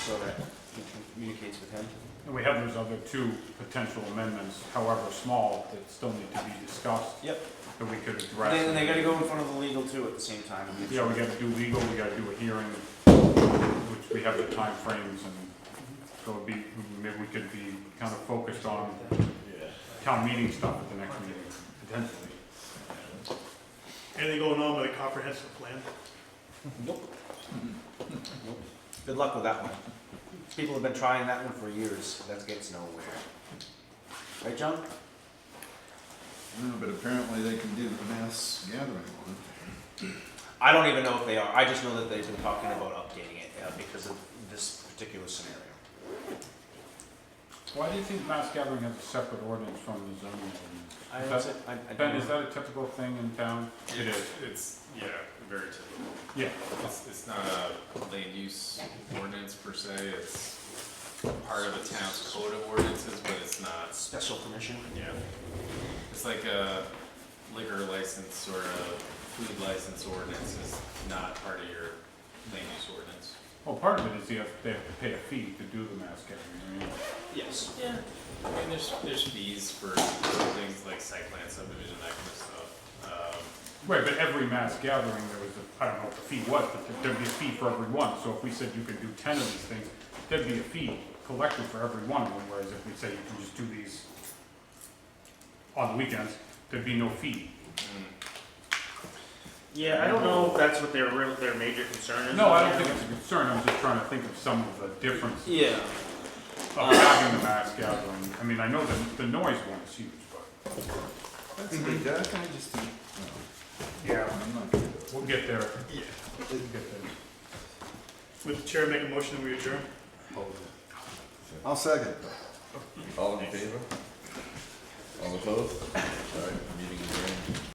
so that he communicates with him. And we have those other 2 potential amendments, however small, that still need to be discussed. Yep. That we could address. And they gotta go in front of the legal too at the same time. Yeah, we gotta do legal, we gotta do a hearing, which we have the time frames, and so it'd be, maybe we could be kind of focused on town meeting stuff at the next meeting, potentially. Anything going on with a comprehensive plan? Nope. Good luck with that one. People have been trying that one for years. That gets nowhere. Right, John? No, but apparently they can do the mass gathering one. I don't even know if they are. I just know that they've been talking about updating it because of this particular scenario. Why do you think mass gathering has a separate ordinance from the zoning ordinance? Ben, is that a typical thing in town? It is, it's, yeah, very typical. Yeah. It's not a land use ordinance per se, it's part of a town's code of ordinances, but it's not. Special permission? Yeah. It's like a liquor license or a food license ordinance is not part of your land use ordinance. Well, part of it is they have to pay a fee to do the mass gathering, right? Yes. Yeah. I mean, there's fees for things like site plan subdivision, that kind of stuff. Right, but every mass gathering, there was I don't know what the fee was, but there'd be a fee for every one. So if we said you could do 10 of these things, there'd be a fee collected for every one of them, whereas if we say you can just do these on the weekends, there'd be no fee. Yeah, I don't know if that's what their major concern is. No, I don't think it's a concern, I'm just trying to think of some of the differences Yeah. of having the mass gathering. I mean, I know the noise one is huge, but That's good, that I just think, yeah, I'm not good. we'll get there. Yeah. We'll get there. Would the chair make a motion that we adjourn? I'll second. All in favor? All opposed? All right, meeting adjourned.